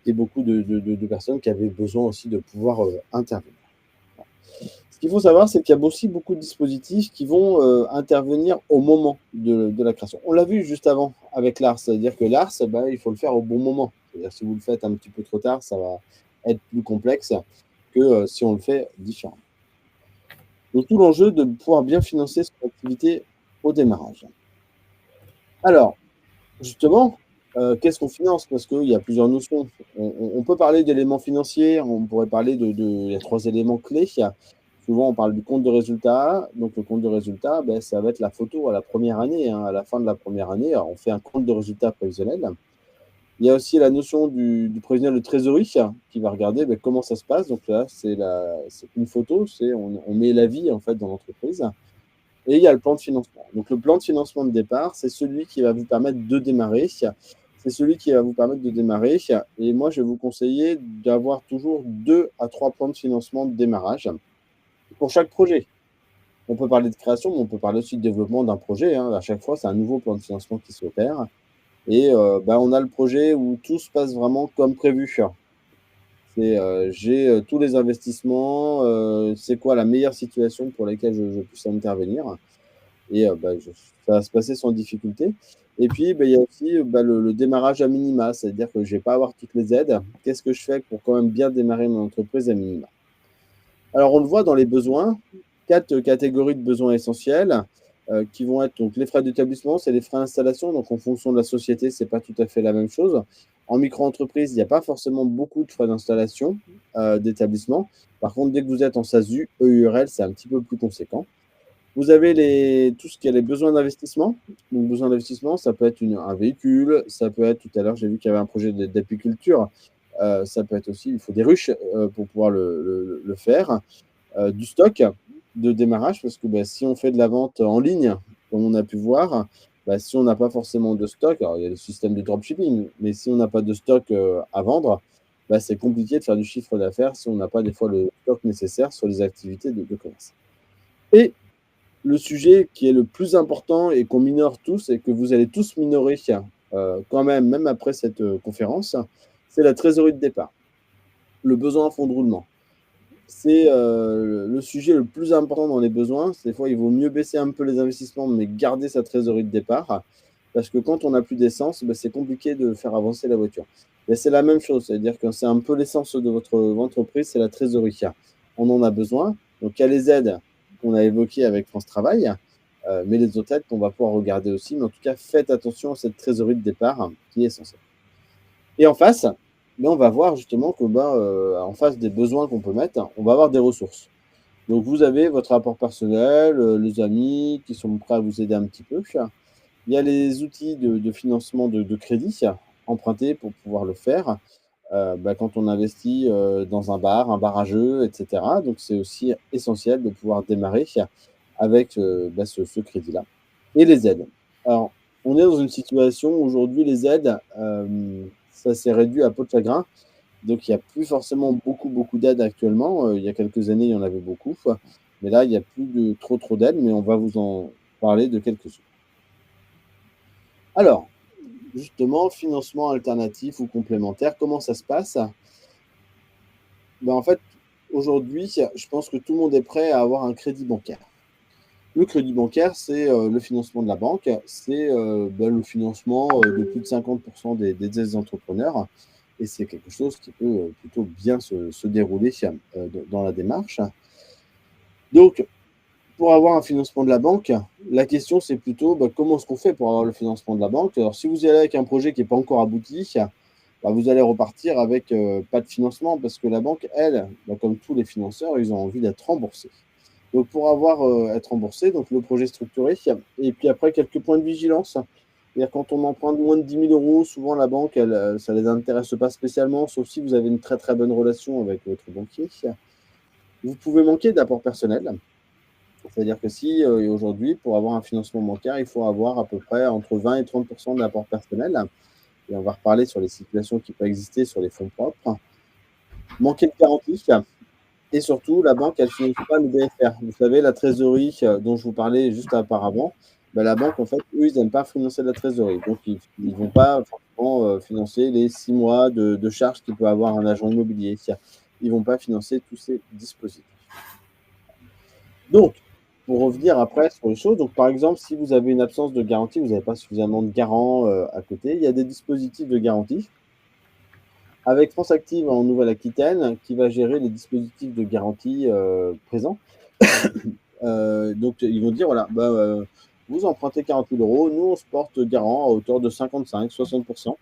et beaucoup de personnes qui avaient besoin aussi de pouvoir intervenir. Ce qu'il faut savoir, c'est qu'il y a aussi beaucoup de dispositifs qui vont intervenir au moment de la création. On l'a vu juste avant avec l'ARS, c'est-à-dire que l'ARS, il faut le faire au bon moment. C'est-à-dire que si vous le faites un petit peu trop tard, ça va être plus complexe que si on le fait différemment. Donc tout l'enjeu de pouvoir bien financer son activité au démarrage. Alors, justement, qu'est-ce qu'on finance? Parce qu'il y a plusieurs notions. On peut parler d'éléments financiers, on pourrait parler il y a 3 éléments clés. Souvent, on parle du compte de résultat. Donc, le compte de résultat, ça va être la photo à la première année. À la fin de la première année, on fait un compte de résultat prévisionnel. Il y a aussi la notion du prévisionnel de trésorerie qui va regarder comment ça se passe. Donc là, c'est une photo, on met la vie en fait dans l'entreprise. Et il y a le plan de financement. Donc, le plan de financement de départ, c'est celui qui va vous permettre de démarrer. C'est celui qui va vous permettre de démarrer. Et moi, je vais vous conseiller d'avoir toujours 2 à 3 plans de financement de démarrage pour chaque projet. On peut parler de création, mais on peut parler aussi de développement d'un projet. À chaque fois, c'est un nouveau plan de financement qui s'opère. Et on a le projet où tout se passe vraiment comme prévu. J'ai tous les investissements, c'est quoi la meilleure situation pour laquelle je puisse intervenir. Et ça va se passer sans difficulté. Et puis, il y a aussi le démarrage à minima, c'est-à-dire que je ne vais pas avoir toutes les aides. Qu'est-ce que je fais pour quand même bien démarrer mon entreprise à minima? Alors, on le voit dans les besoins, 4 catégories de besoins essentiels qui vont être donc les frais d'établissement, c'est les frais d'installation. Donc, en fonction de la société, ce n'est pas tout à fait la même chose. En micro-entreprise, il n'y a pas forcément beaucoup de frais d'installation d'établissement. Par contre, dès que vous êtes en SASU, EURL, c'est un petit peu plus conséquent. Vous avez tout ce qui est les besoins d'investissement. Donc, besoin d'investissement, ça peut être un véhicule, ça peut être, tout à l'heure, j'ai vu qu'il y avait un projet d'apiculture, ça peut être aussi, il faut des ruches pour pouvoir le faire, du stock de démarrage, parce que si on fait de la vente en ligne, comme on a pu voir, si on n'a pas forcément de stock, alors il y a le système de dropshipping, mais si on n'a pas de stock à vendre, c'est compliqué de faire du chiffre d'affaires si on n'a pas des fois le stock nécessaire sur les activités de commerce. Et le sujet qui est le plus important et qu'on minore tous et que vous allez tous minorer quand même après cette conférence, c'est la trésorerie de départ, le besoin en fonds de roulement. C'est le sujet le plus important dans les besoins. Des fois, il vaut mieux baisser un peu les investissements, mais garder sa trésorerie de départ, parce que quand on n'a plus d'essence, c'est compliqué de faire avancer la voiture. Mais c'est la même chose, c'est-à-dire que c'est un peu l'essence de votre entreprise, c'est la trésorerie. On en a besoin. Donc, il y a les aides qu'on a évoquées avec France Travail, mais les autres aides qu'on va pouvoir regarder aussi. Mais en tout cas, faites attention à cette trésorerie de départ qui est essentielle. Et en face, on va voir justement que en face des besoins qu'on peut mettre, on va avoir des ressources. Donc, vous avez votre rapport personnel, les amis qui sont prêts à vous aider un petit peu. Il y a les outils de financement de crédit empruntés pour pouvoir le faire. Quand on investit dans un bar à jeux, etc. Donc, c'est aussi essentiel de pouvoir démarrer avec ce crédit-là. Et les aides. Alors, on est dans une situation où aujourd'hui, les aides, ça s'est réduit à peau de chagrin. Donc, il n'y a plus forcément beaucoup d'aides actuellement. Il y a quelques années, il y en avait beaucoup. Mais là, il n'y a plus de trop d'aides, mais on va vous en parler de quelques-unes. Alors, justement, financement alternatif ou complémentaire, comment ça se passe? En fait, aujourd'hui, je pense que tout le monde est prêt à avoir un crédit bancaire. Le crédit bancaire, c'est le financement de la banque, c'est le financement de plus de 50% des entrepreneurs, et c'est quelque chose qui peut plutôt bien se dérouler dans la démarche. Donc, pour avoir un financement de la banque, la question c'est plutôt comment est-ce qu'on fait pour avoir le financement de la banque? Alors, si vous y allez avec un projet qui n'est pas encore abouti, vous allez repartir avec pas de financement, parce que la banque, elle, comme tous les financeurs, ils ont envie d'être remboursés. Donc, pour être remboursé, donc le projet structuré, et puis après, quelques points de vigilance. C'est-à-dire, quand on emprunte moins de 10 000 euros, souvent la banque, ça ne les intéresse pas spécialement, sauf si vous avez une très très bonne relation avec votre banquier. Vous pouvez manquer d'apport personnel. C'est-à-dire que si aujourd'hui, pour avoir un financement bancaire, il faut avoir à peu près entre 20 et 30% d'apport personnel, et on va reparler sur les situations qui peuvent exister sur les fonds propres. Manquer de garantie. Et surtout, la banque, elle ne finance pas le BFR. Vous savez, la trésorerie dont je vous parlais juste auparavant, la banque, en fait, eux, ils n'aiment pas financer la trésorerie. Donc, ils ne vont pas forcément financer les 6 mois de charges qu'il peut avoir un agent immobilier. Ils ne vont pas financer tous ces dispositifs. Donc, pour revenir après sur les choses, donc par exemple, si vous avez une absence de garantie, vous n'avez pas suffisamment de garants à côté, il y a des dispositifs de garantie. Avec France Active en Nouvelle-Aquitaine, qui va gérer les dispositifs de garantie présents. Donc, ils vont dire, voilà, vous empruntez 40 000 euros, nous, on se porte garant à hauteur de 55-60%.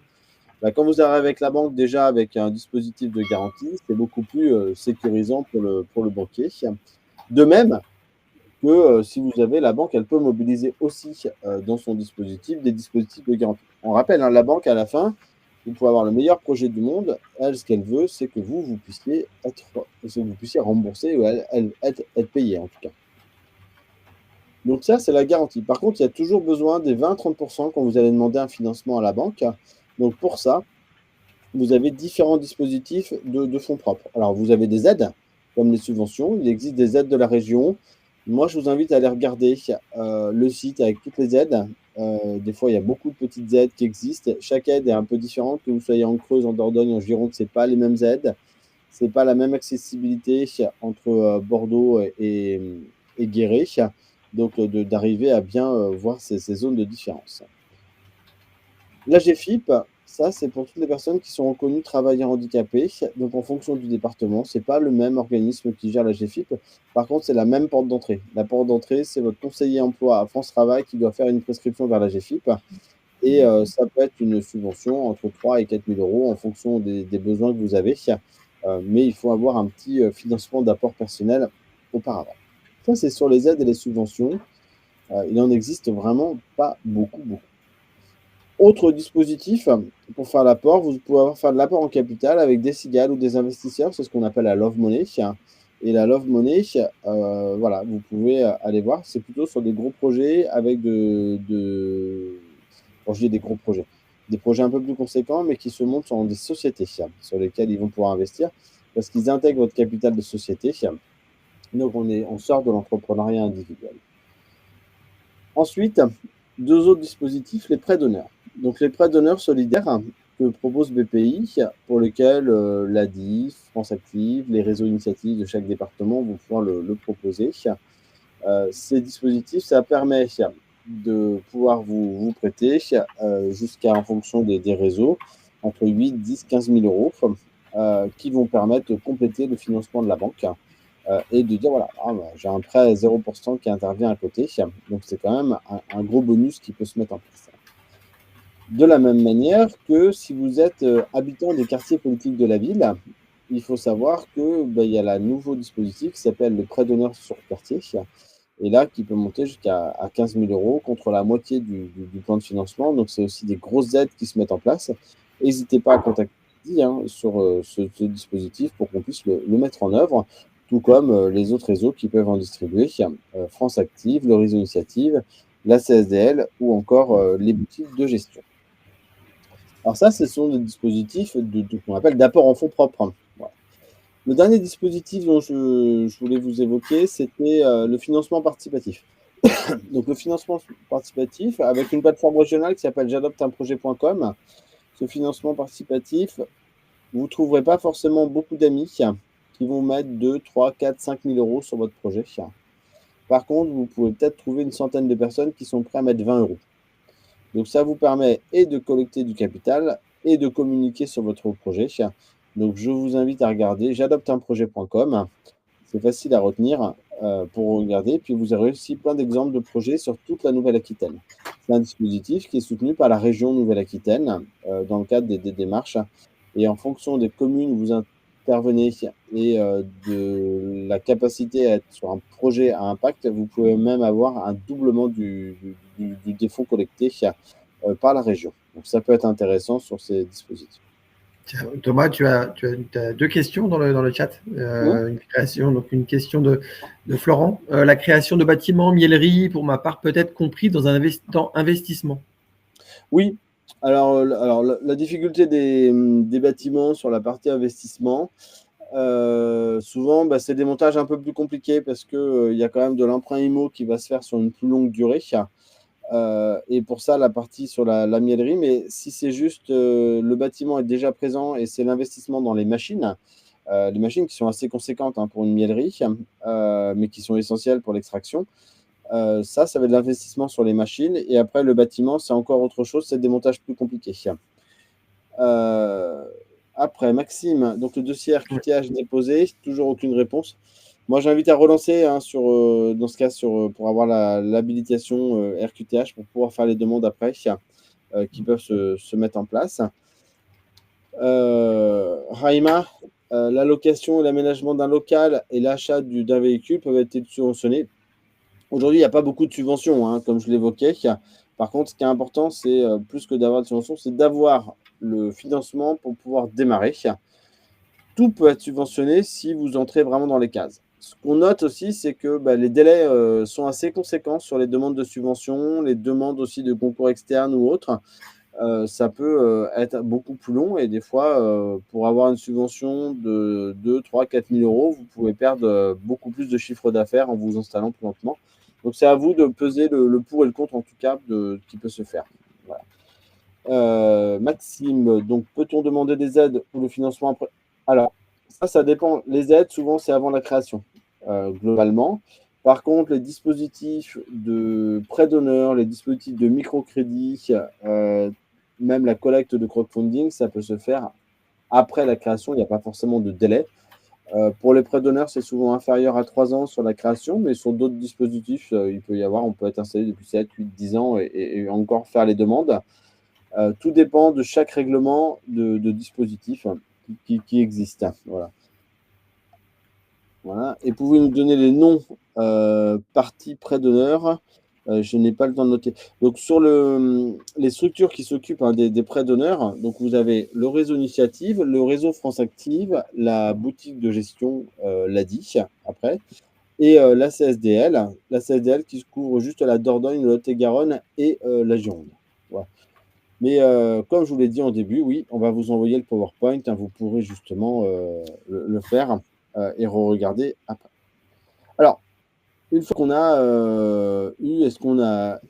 Quand vous arrivez avec la banque, déjà avec un dispositif de garantie, c'est beaucoup plus sécurisant pour le banquier. De même que si vous avez la banque, elle peut mobiliser aussi dans son dispositif des dispositifs de garantie. On rappelle, la banque, à la fin, vous pouvez avoir le meilleur projet du monde. Elle, ce qu'elle veut, c'est que vous puissiez rembourser ou être payé, en tout cas. Donc ça, c'est la garantie. Par contre, il y a toujours besoin des 20-30% quand vous allez demander un financement à la banque. Donc pour ça, vous avez différents dispositifs de fonds propres. Alors, vous avez des aides, comme les subventions. Il existe des aides de la région. Moi, je vous invite à aller regarder le site avec toutes les aides. Des fois, il y a beaucoup de petites aides qui existent. Chaque aide est un peu différente. Que vous soyez en Creuse, en Dordogne, en Gironde, ce n'est pas les mêmes aides. Ce n'est pas la même accessibilité entre Bordeaux et Guéret. Donc, d'arriver à bien voir ces zones de différence. La GFIP, ça, c'est pour toutes les personnes qui sont reconnues travailleurs handicapés. Donc, en fonction du département, ce n'est pas le même organisme qui gère la GFIP. Par contre, c'est la même porte d'entrée. La porte d'entrée, c'est votre conseiller emploi à France Travail qui doit faire une prescription vers la GFIP. Et ça peut être une subvention entre 3 et 4 000 euros en fonction des besoins que vous avez. Mais il faut avoir un petit financement d'apport personnel auparavant. Ça, c'est sur les aides et les subventions. Il n'en existe vraiment pas beaucoup. Autre dispositif, pour faire l'apport, vous pouvez faire de l'apport en capital avec des cigales ou des investisseurs, c'est ce qu'on appelle la love money. Et la love money, voilà, vous pouvez aller voir, c'est plutôt sur des gros projets avec quand je dis des gros projets, des projets un peu plus conséquents, mais qui se montent sur des sociétés sur lesquelles ils vont pouvoir investir, parce qu'ils intègrent votre capital de société. Donc on sort de l'entrepreneuriat individuel. Ensuite, deux autres dispositifs, les prêts d'honneur. Donc les prêts d'honneur solidaires que propose BPI, pour lesquels l'ADIF, France Active, les réseaux initiatives de chaque département vont pouvoir le proposer. Ces dispositifs, ça permet de pouvoir vous prêter jusqu'à, en fonction des réseaux, entre 8, 10, 15 000 euros, qui vont permettre de compléter le financement de la banque. Et de dire, voilà, j'ai un prêt à 0% qui intervient à côté. Donc, c'est quand même un gros bonus qui peut se mettre en place. De la même manière que si vous êtes habitant des quartiers politiques de la ville, il faut savoir qu'il y a un nouveau dispositif qui s'appelle le prêt d'honneur sur quartier. Et là, qui peut monter jusqu'à 15 000 euros contre la moitié du plan de financement. Donc, c'est aussi des grosses aides qui se mettent en place. N'hésitez pas à contacter sur ce dispositif pour qu'on puisse le mettre en œuvre, tout comme les autres réseaux qui peuvent en distribuer, France Active, le réseau Initiative, la CSDL ou encore les boutiques de gestion. Alors ça, ce sont des dispositifs qu'on appelle d'apport en fonds propres. Voilà. Le dernier dispositif dont je voulais vous évoquer, c'était le financement participatif. Donc le financement participatif, avec une plateforme régionale qui s'appelle j'adopteunprojet.com, ce financement participatif, vous ne trouverez pas forcément beaucoup d'amis qui vont mettre 2, 3, 4, 5 000 euros sur votre projet. Par contre, vous pouvez peut-être trouver une centaine de personnes qui sont prêtes à mettre 20 euros. Donc ça vous permet et de collecter du capital et de communiquer sur votre projet. Donc je vous invite à regarder j'adopteunprojet.com. C'est facile à retenir pour regarder. Puis vous aurez aussi plein d'exemples de projets sur toute la Nouvelle-Aquitaine. C'est un dispositif qui est soutenu par la région Nouvelle-Aquitaine dans le cadre des démarches. Et en fonction des communes où vous intervenez et de la capacité à être sur un projet à impact, vous pouvez même avoir un doublement des fonds collectés par la région. Donc ça peut être intéressant sur ces dispositifs. Thomas, tu as deux questions dans le chat. Une question de Florent. La création de bâtiments, mielleries, pour ma part, peut être compris dans un investissement. Oui. Alors la difficulté des bâtiments sur la partie investissement, souvent, c'est des montages un peu plus compliqués parce qu'il y a quand même de l'emprunt IMO qui va se faire sur une plus longue durée. Et pour ça, la partie sur la miellerie, mais si c'est juste le bâtiment est déjà présent et c'est l'investissement dans les machines qui sont assez conséquentes pour une miellerie, mais qui sont essentielles pour l'extraction, ça va être de l'investissement sur les machines. Et après, le bâtiment, c'est encore autre chose, c'est des montages plus compliqués. Après, Maxime, donc le dossier RQTH déposé, toujours aucune réponse. Moi, j'invite à relancer dans ce cas pour avoir l'habilitation RQTH pour pouvoir faire les demandes après qui peuvent se mettre en place. Raïma, l'allocation et l'aménagement d'un local et l'achat d'un véhicule peuvent être subventionnés. Aujourd'hui, il n'y a pas beaucoup de subventions, comme je l'évoquais. Par contre, ce qui est important, c'est plus que d'avoir des subventions, c'est d'avoir le financement pour pouvoir démarrer. Tout peut être subventionné si vous entrez vraiment dans les cases. Ce qu'on note aussi, c'est que les délais sont assez conséquents sur les demandes de subventions, les demandes aussi de concours externes ou autres. Ça peut être beaucoup plus long et des fois, pour avoir une subvention de 2, 3, 4 000 euros, vous pouvez perdre beaucoup plus de chiffre d'affaires en vous installant plus lentement. Donc, c'est à vous de peser le pour et le contre, en tout cas, qui peut se faire. Voilà. Maxime, donc, peut-on demander des aides ou le financement après? Alors, ça dépend. Les aides, souvent, c'est avant la création, globalement. Par contre, les dispositifs de prêt d'honneur, les dispositifs de microcrédit, même la collecte de crowdfunding, ça peut se faire après la création. Il n'y a pas forcément de délai. Pour les prêts d'honneur, c'est souvent inférieur à 3 ans sur la création, mais sur d'autres dispositifs, il peut y avoir, on peut être installé depuis 7, 8, 10 ans et encore faire les demandes. Tout dépend de chaque règlement de dispositif qui existe. Voilà. Voilà. Et pouvez nous donner les noms parties prêt d'honneur. Je n'ai pas le temps de noter. Donc, sur les structures qui s'occupent des prêts d'honneur, donc vous avez le réseau Initiative, le réseau France Active, la boutique de gestion, l'ADI, après, et la CSDL. La CSDL qui se couvre juste la Dordogne, le Lot-et-Garonne et la Gironde. Voilà. Mais comme je vous l'ai dit en début, oui, on va vous envoyer le PowerPoint. Hein, vous pourrez justement le faire et re-regarder après. Alors, une fois qu'on a est-ce qu'on a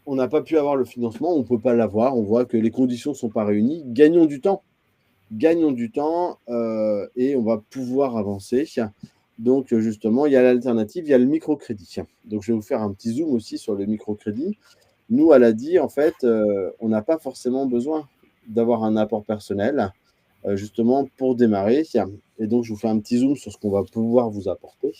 on n'a pas pu avoir le financement, on ne peut pas l'avoir, on voit que les conditions ne sont pas réunies. Gagnons du temps. Gagnons du temps et on va pouvoir avancer. Donc, justement, il y a l'alternative, il y a le microcrédit. Donc, je vais vous faire un petit zoom aussi sur le microcrédit. Nous, à l'ADI, en fait, on n'a pas forcément besoin d'avoir un apport personnel, justement, pour démarrer. Et donc, je vous fais un petit zoom sur ce qu'on va pouvoir vous apporter.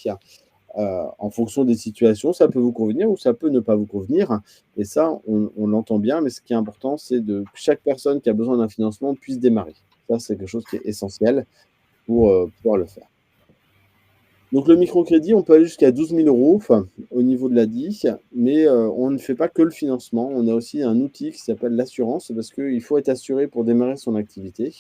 En fonction des situations, ça peut vous convenir ou ça peut ne pas vous convenir. Et ça, on l'entend bien, mais ce qui est important, c'est que chaque personne qui a besoin d'un financement puisse démarrer. Ça, c'est quelque chose qui est essentiel pour pouvoir le faire. Donc, le microcrédit, on peut aller jusqu'à 12 000 euros au niveau de l'ADI, mais on ne fait pas que le financement. On a aussi un outil qui s'appelle l'assurance, parce qu'il faut être assuré pour démarrer son activité.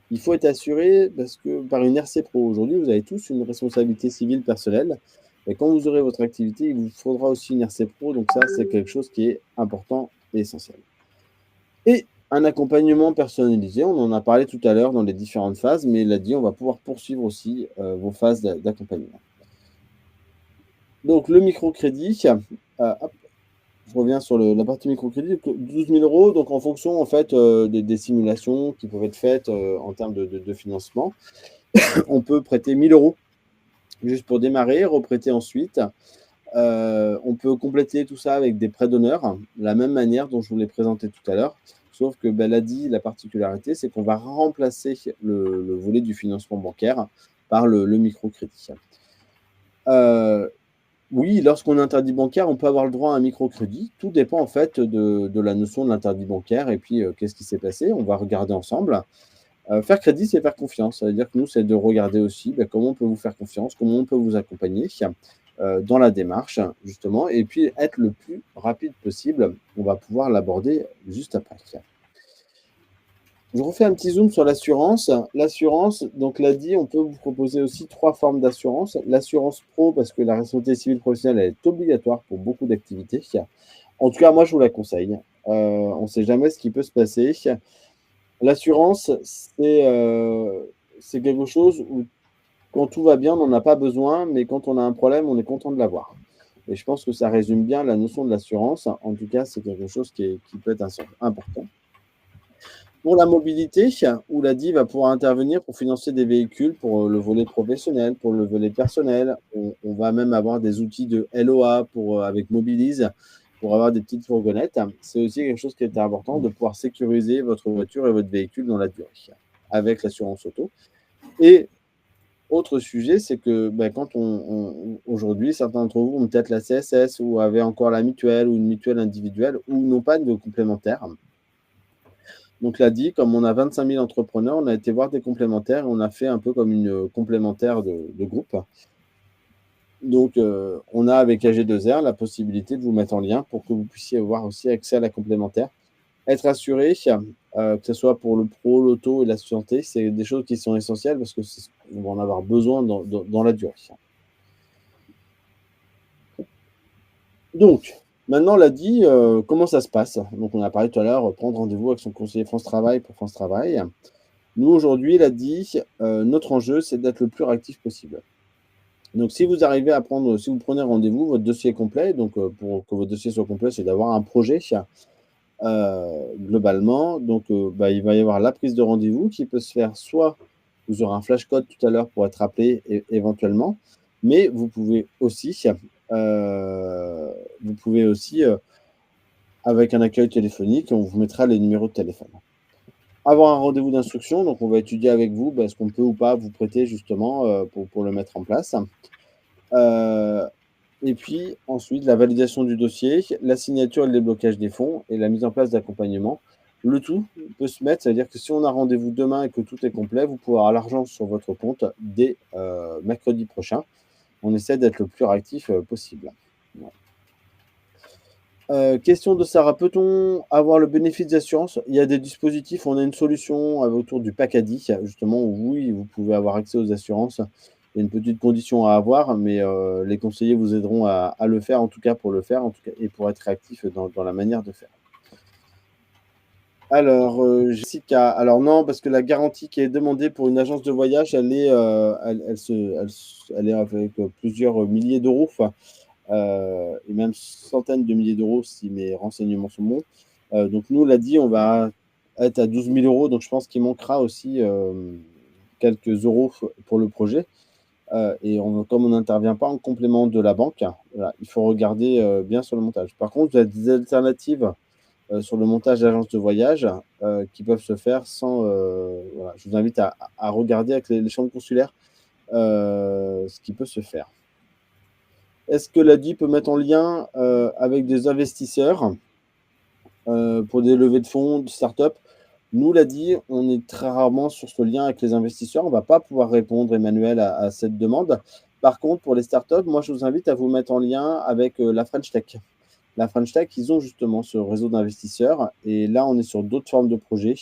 Il faut être assuré parce que par une RC Pro, aujourd'hui, vous avez tous une responsabilité civile personnelle. Et quand vous aurez votre activité, il vous faudra aussi une RC Pro. Donc ça, c'est quelque chose qui est important et essentiel. Et un accompagnement personnalisé, on en a parlé tout à l'heure dans les différentes phases, mais il a dit, on va pouvoir poursuivre aussi vos phases d'accompagnement. Donc le microcrédit, hop, je reviens sur la partie microcrédit, 12 000 euros, donc en fonction en fait des simulations qui peuvent être faites en termes de financement. On peut prêter 1 000 euros juste pour démarrer, reprêter ensuite. On peut compléter tout ça avec des prêts d'honneur, la même manière dont je vous l'ai présenté tout à l'heure. Sauf que l'ADI, la particularité, c'est qu'on va remplacer le volet du financement bancaire par le microcrédit. Oui, lorsqu'on est interdit bancaire, on peut avoir le droit à un microcrédit. Tout dépend en fait de la notion de l'interdit bancaire et puis qu'est-ce qui s'est passé. On va regarder ensemble. Faire crédit, c'est faire confiance. Ça veut dire que nous, c'est de regarder aussi comment on peut vous faire confiance, comment on peut vous accompagner dans la démarche, justement, et puis être le plus rapide possible. On va pouvoir l'aborder juste après. Je refais un petit zoom sur l'assurance. L'assurance, donc l'a dit, on peut vous proposer aussi 3 formes d'assurance. L'assurance pro, parce que la responsabilité civile professionnelle elle est obligatoire pour beaucoup d'activités. En tout cas, moi, je vous la conseille. On ne sait jamais ce qui peut se passer. L'assurance, c'est quelque chose où, quand tout va bien, on n'en a pas besoin, mais quand on a un problème, on est content de l'avoir. Et je pense que ça résume bien la notion de l'assurance. En tout cas, c'est quelque chose qui peut être important. Pour la mobilité, où l'ADI va pouvoir intervenir pour financer des véhicules pour le volet professionnel, pour le volet personnel. On va même avoir des outils de LOA avec Mobilise pour avoir des petites fourgonnettes. C'est aussi quelque chose qui est important de pouvoir sécuriser votre voiture et votre véhicule dans la durée avec l'assurance auto. Et autre sujet, c'est que quand aujourd'hui, certains d'entre vous ont peut-être la CSS ou avaient encore la mutuelle ou une mutuelle individuelle ou n'ont pas de complémentaire. Donc l'ADI, comme on a 25 000 entrepreneurs, on a été voir des complémentaires et on a fait un peu comme une complémentaire de groupe. Donc on a avec AG2R la possibilité de vous mettre en lien pour que vous puissiez avoir aussi accès à la complémentaire. Être assuré, que ce soit pour le pro, l'auto et la santé, c'est des choses qui sont essentielles parce qu'on va en avoir besoin dans la durée. Donc, maintenant, l'ADI, comment ça se passe? Donc, on a parlé tout à l'heure, prendre rendez-vous avec son conseiller France Travail pour France Travail. Nous, aujourd'hui, l'ADI, notre enjeu, c'est d'être le plus réactif possible. Donc, si vous arrivez à si vous prenez rendez-vous, votre dossier est complet. Donc, pour que votre dossier soit complet, c'est d'avoir un projet globalement. Donc, il va y avoir la prise de rendez-vous qui peut se faire soit vous aurez un flash code tout à l'heure pour être appelé éventuellement, mais vous pouvez aussi, avec un accueil téléphonique, on vous mettra les numéros de téléphone. Avoir un rendez-vous d'instruction, donc on va étudier avec vous ce qu'on peut ou pas vous prêter justement pour le mettre en place. Et puis ensuite, la validation du dossier, la signature et le déblocage des fonds et la mise en place d'accompagnement. le tout peut se mettre, c'est-à-dire que si on a rendez-vous demain et que tout est complet, vous pouvez avoir l'argent sur votre compte dès mercredi prochain. On essaie d'être le plus réactif possible. Question de Sarah, peut-on avoir le bénéfice d'assurance? Il y a des dispositifs, on a une solution autour du Pacadi, justement, où oui, vous pouvez avoir accès aux assurances. Il y a une petite condition à avoir, mais les conseillers vous aideront à le faire, en tout cas pour le faire, en tout cas, et pour être réactif dans la manière de faire. Alors, Jessica, alors non, parce que la garantie qui est demandée pour une agence de voyage, elle est avec plusieurs milliers d'euros, et même centaines de milliers d'euros si mes renseignements sont bons. Donc nous, on l'a dit, on va être à 12 000 euros, donc je pense qu'il manquera aussi quelques euros pour le projet. Et comme on n'intervient pas en complément de la banque, voilà, il faut regarder bien sur le montage. Par contre, il y a des alternatives sur le montage d'agences de voyage qui peuvent se faire sans. Voilà, je vous invite à regarder avec les chambres consulaires ce qui peut se faire. Est-ce que l'ADI peut mettre en lien avec des investisseurs pour des levées de fonds, de start-up? Nous, l'ADI, on est très rarement sur ce lien avec les investisseurs. On ne va pas pouvoir répondre, Emmanuel, à cette demande. Par contre, pour les startups, moi, je vous invite à vous mettre en lien avec la French Tech. La French Tech, ils ont justement ce réseau d'investisseurs. Et là, on est sur d'autres formes de projets.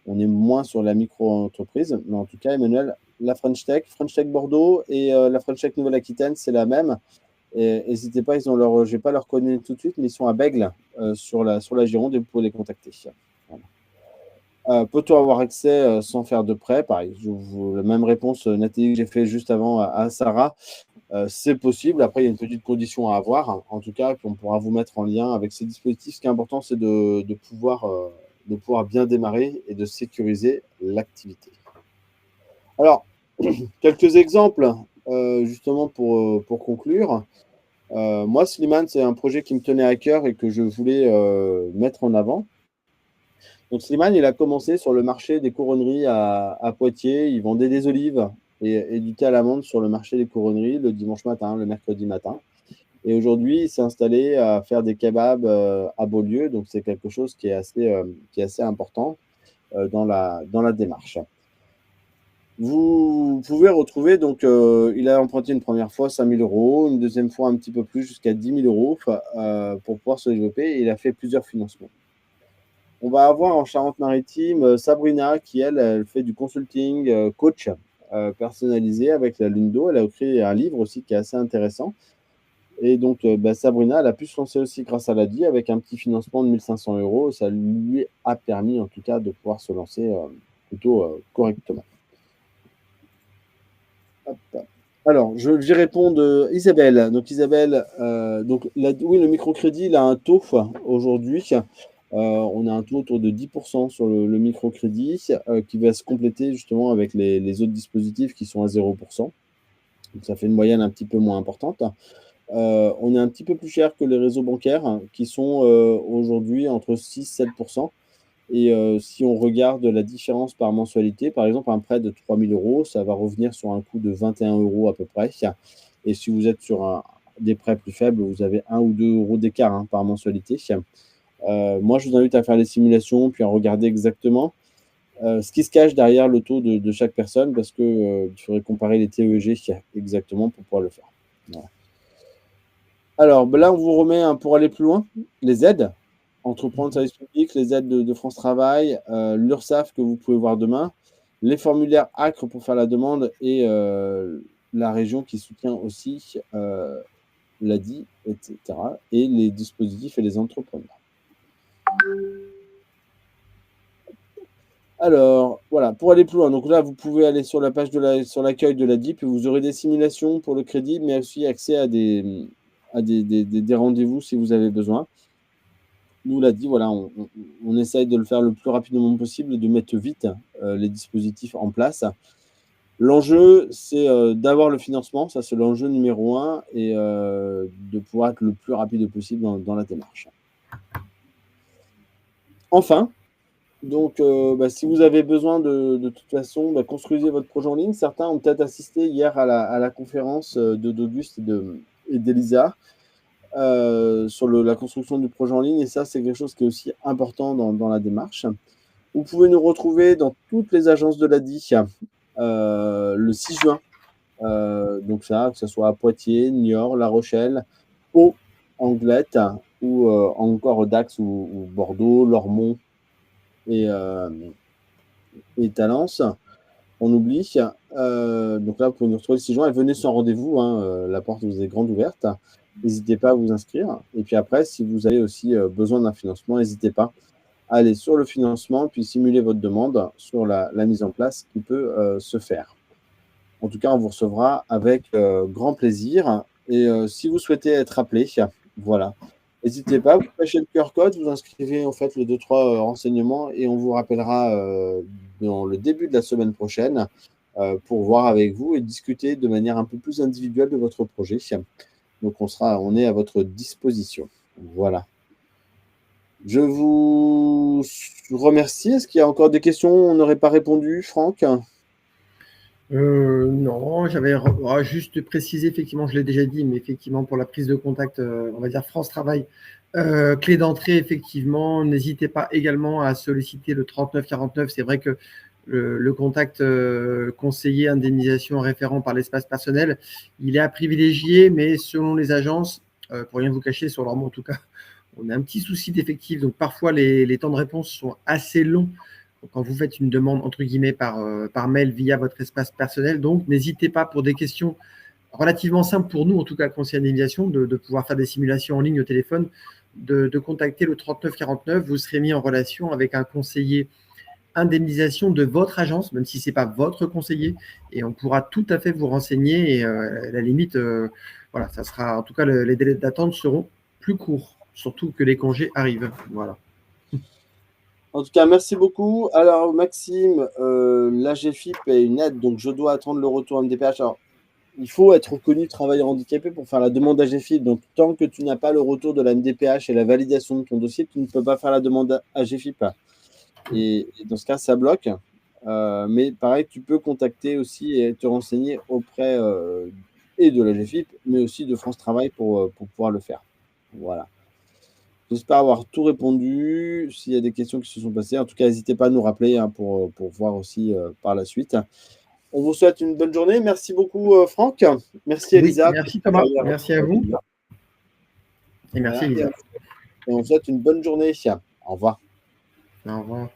On est moins sur la micro-entreprise. Mais en tout cas, Emmanuel, la French Tech Bordeaux et la French Tech Nouvelle-Aquitaine, c'est la même. N'hésitez pas, ils ont je ne vais pas leur connaître tout de suite, mais ils sont à Bègles, sur la Gironde, et vous pouvez les contacter. Voilà. Peut-on avoir accès sans faire de prêt? Pareil, la même réponse, Nathalie, que j'ai fait juste avant à Sarah. C'est possible. Après, il y a une petite condition à avoir. En tout cas, on pourra vous mettre en lien avec ces dispositifs. Ce qui est important, c'est de pouvoir bien démarrer et de sécuriser l'activité. Alors, quelques exemples, justement, pour conclure. Moi, Slimane, c'est un projet qui me tenait à cœur et que je voulais mettre en avant. Donc, Slimane, il a commencé sur le marché des couronneries à Poitiers. Il vendait des olives et du thé à l'amande sur le marché des couronneries le dimanche matin, le mercredi matin. Et aujourd'hui, il s'est installé à faire des kebabs à Beaulieu. Donc, c'est quelque chose qui est assez important dans la démarche. Vous pouvez retrouver, donc, il a emprunté une première fois 5 000 euros, une deuxième fois un petit peu plus, jusqu'à 10 000 euros pour pouvoir se développer. Et il a fait plusieurs financements. On va avoir en Charente-Maritime Sabrina qui, elle fait du consulting coach personnalisé avec la Lune d'eau. Elle a écrit un livre aussi qui est assez intéressant. Et donc, Sabrina, elle a pu se lancer aussi grâce à l'ADI avec un petit financement de 1 500 euros. Ça lui a permis, en tout cas, de pouvoir se lancer plutôt correctement. Hop. Alors, je vais répondre Isabelle. Donc, Isabelle, oui, le microcrédit, il a un taux aujourd'hui. On a un taux autour de 10% sur le microcrédit qui va se compléter justement avec les autres dispositifs qui sont à 0%. Donc, ça fait une moyenne un petit peu moins importante. On est un petit peu plus cher que les réseaux bancaires qui sont aujourd'hui entre 6-7%. Et si on regarde la différence par mensualité, par exemple, un prêt de 3 000 euros, ça va revenir sur un coût de 21 euros à peu près. Et si vous êtes sur des prêts plus faibles, vous avez 1 ou 2 euros d'écart par mensualité. Moi, je vous invite à faire les simulations, puis à regarder exactement ce qui se cache derrière le taux de chaque personne, parce qu'il faudrait comparer les TEG exactement pour pouvoir le faire. Voilà. Alors, là, on vous remet, pour aller plus loin, les aides. Entreprendre service public, les aides de France Travail, l'URSSAF que vous pouvez voir demain, les formulaires ACRE pour faire la demande et la région qui soutient aussi l'ADI, etc. Et les dispositifs et les entrepreneurs. Alors, voilà, pour aller plus loin, donc là, vous pouvez aller sur la page sur l'accueil de l'ADI, puis vous aurez des simulations pour le crédit, mais aussi accès à des rendez-vous si vous avez besoin. Nous, l'ADI, voilà, on essaye de le faire le plus rapidement possible et de mettre vite les dispositifs en place. L'enjeu, c'est d'avoir le financement, ça c'est l'enjeu numéro 1, et de pouvoir être le plus rapide possible dans la démarche. Enfin, donc, si vous avez besoin de toute façon, construisez votre projet en ligne. Certains ont peut-être assisté hier à la conférence d'Auguste et d'Elisa. sur la construction du projet en ligne. Et ça, c'est quelque chose qui est aussi important dans la démarche. Vous pouvez nous retrouver dans toutes les agences de l'ADI le 6 juin. Donc ça, que ce soit à Poitiers, Niort, La Rochelle, Pau, Anglette, ou encore Dax ou Bordeaux, Lormont et Talence. On oublie. Donc là, vous pouvez nous retrouver le 6 juin et venez sans rendez-vous. La porte vous est grande ouverte. N'hésitez pas à vous inscrire. Et puis après, si vous avez aussi besoin d'un financement, n'hésitez pas à aller sur le financement, puis simuler votre demande sur la mise en place qui peut se faire. En tout cas, on vous recevra avec grand plaisir. Et si vous souhaitez être appelé, voilà, n'hésitez pas, vous fâchez le QR code, vous inscrivez en fait les 2-3 renseignements et on vous rappellera dans le début de la semaine prochaine pour voir avec vous et discuter de manière un peu plus individuelle de votre projet. Donc, on est à votre disposition. Voilà. Je vous remercie. Est-ce qu'il y a encore des questions on n'aurait pas répondu, Franck? Non, j'avais juste précisé, effectivement, je l'ai déjà dit, mais effectivement, pour la prise de contact, on va dire France Travail, clé d'entrée, effectivement, n'hésitez pas également à solliciter le 3949. C'est vrai que le contact conseiller indemnisation référent par l'espace personnel, il est à privilégier, mais selon les agences, pour rien vous cacher, sur leur mot en tout cas, on a un petit souci d'effectif. Donc parfois, les temps de réponse sont assez longs quand vous faites une demande, entre guillemets, par mail via votre espace personnel. Donc, n'hésitez pas pour des questions relativement simples pour nous, en tout cas, conseiller indemnisation, de pouvoir faire des simulations en ligne au téléphone, de contacter le 3949. Vous serez mis en relation avec un conseiller indemnisation de votre agence, même si ce n'est pas votre conseiller, et on pourra tout à fait vous renseigner. Et à la limite, voilà, ça sera, en tout cas, les délais d'attente seront plus courts, surtout que les congés arrivent. Voilà. En tout cas, merci beaucoup. Alors, Maxime, l'AGFIP est une aide, donc je dois attendre le retour MDPH. Alors, il faut être reconnu travailleur handicapé pour faire la demande AGFIP. Donc, tant que tu n'as pas le retour de la MDPH et la validation de ton dossier, tu ne peux pas faire la demande AGFIP. Et dans ce cas, ça bloque. Mais pareil, tu peux contacter aussi et te renseigner auprès et de l'AGFIP, mais aussi de France Travail pour pouvoir le faire. Voilà. J'espère avoir tout répondu. S'il y a des questions qui se sont passées, en tout cas, n'hésitez pas à nous rappeler pour voir aussi par la suite. On vous souhaite une bonne journée. Merci beaucoup, Franck. Merci, Elisa. Oui, merci, Thomas. Merci à vous. Et merci, Elisa. Et on vous souhaite une bonne journée. Au revoir. Au revoir.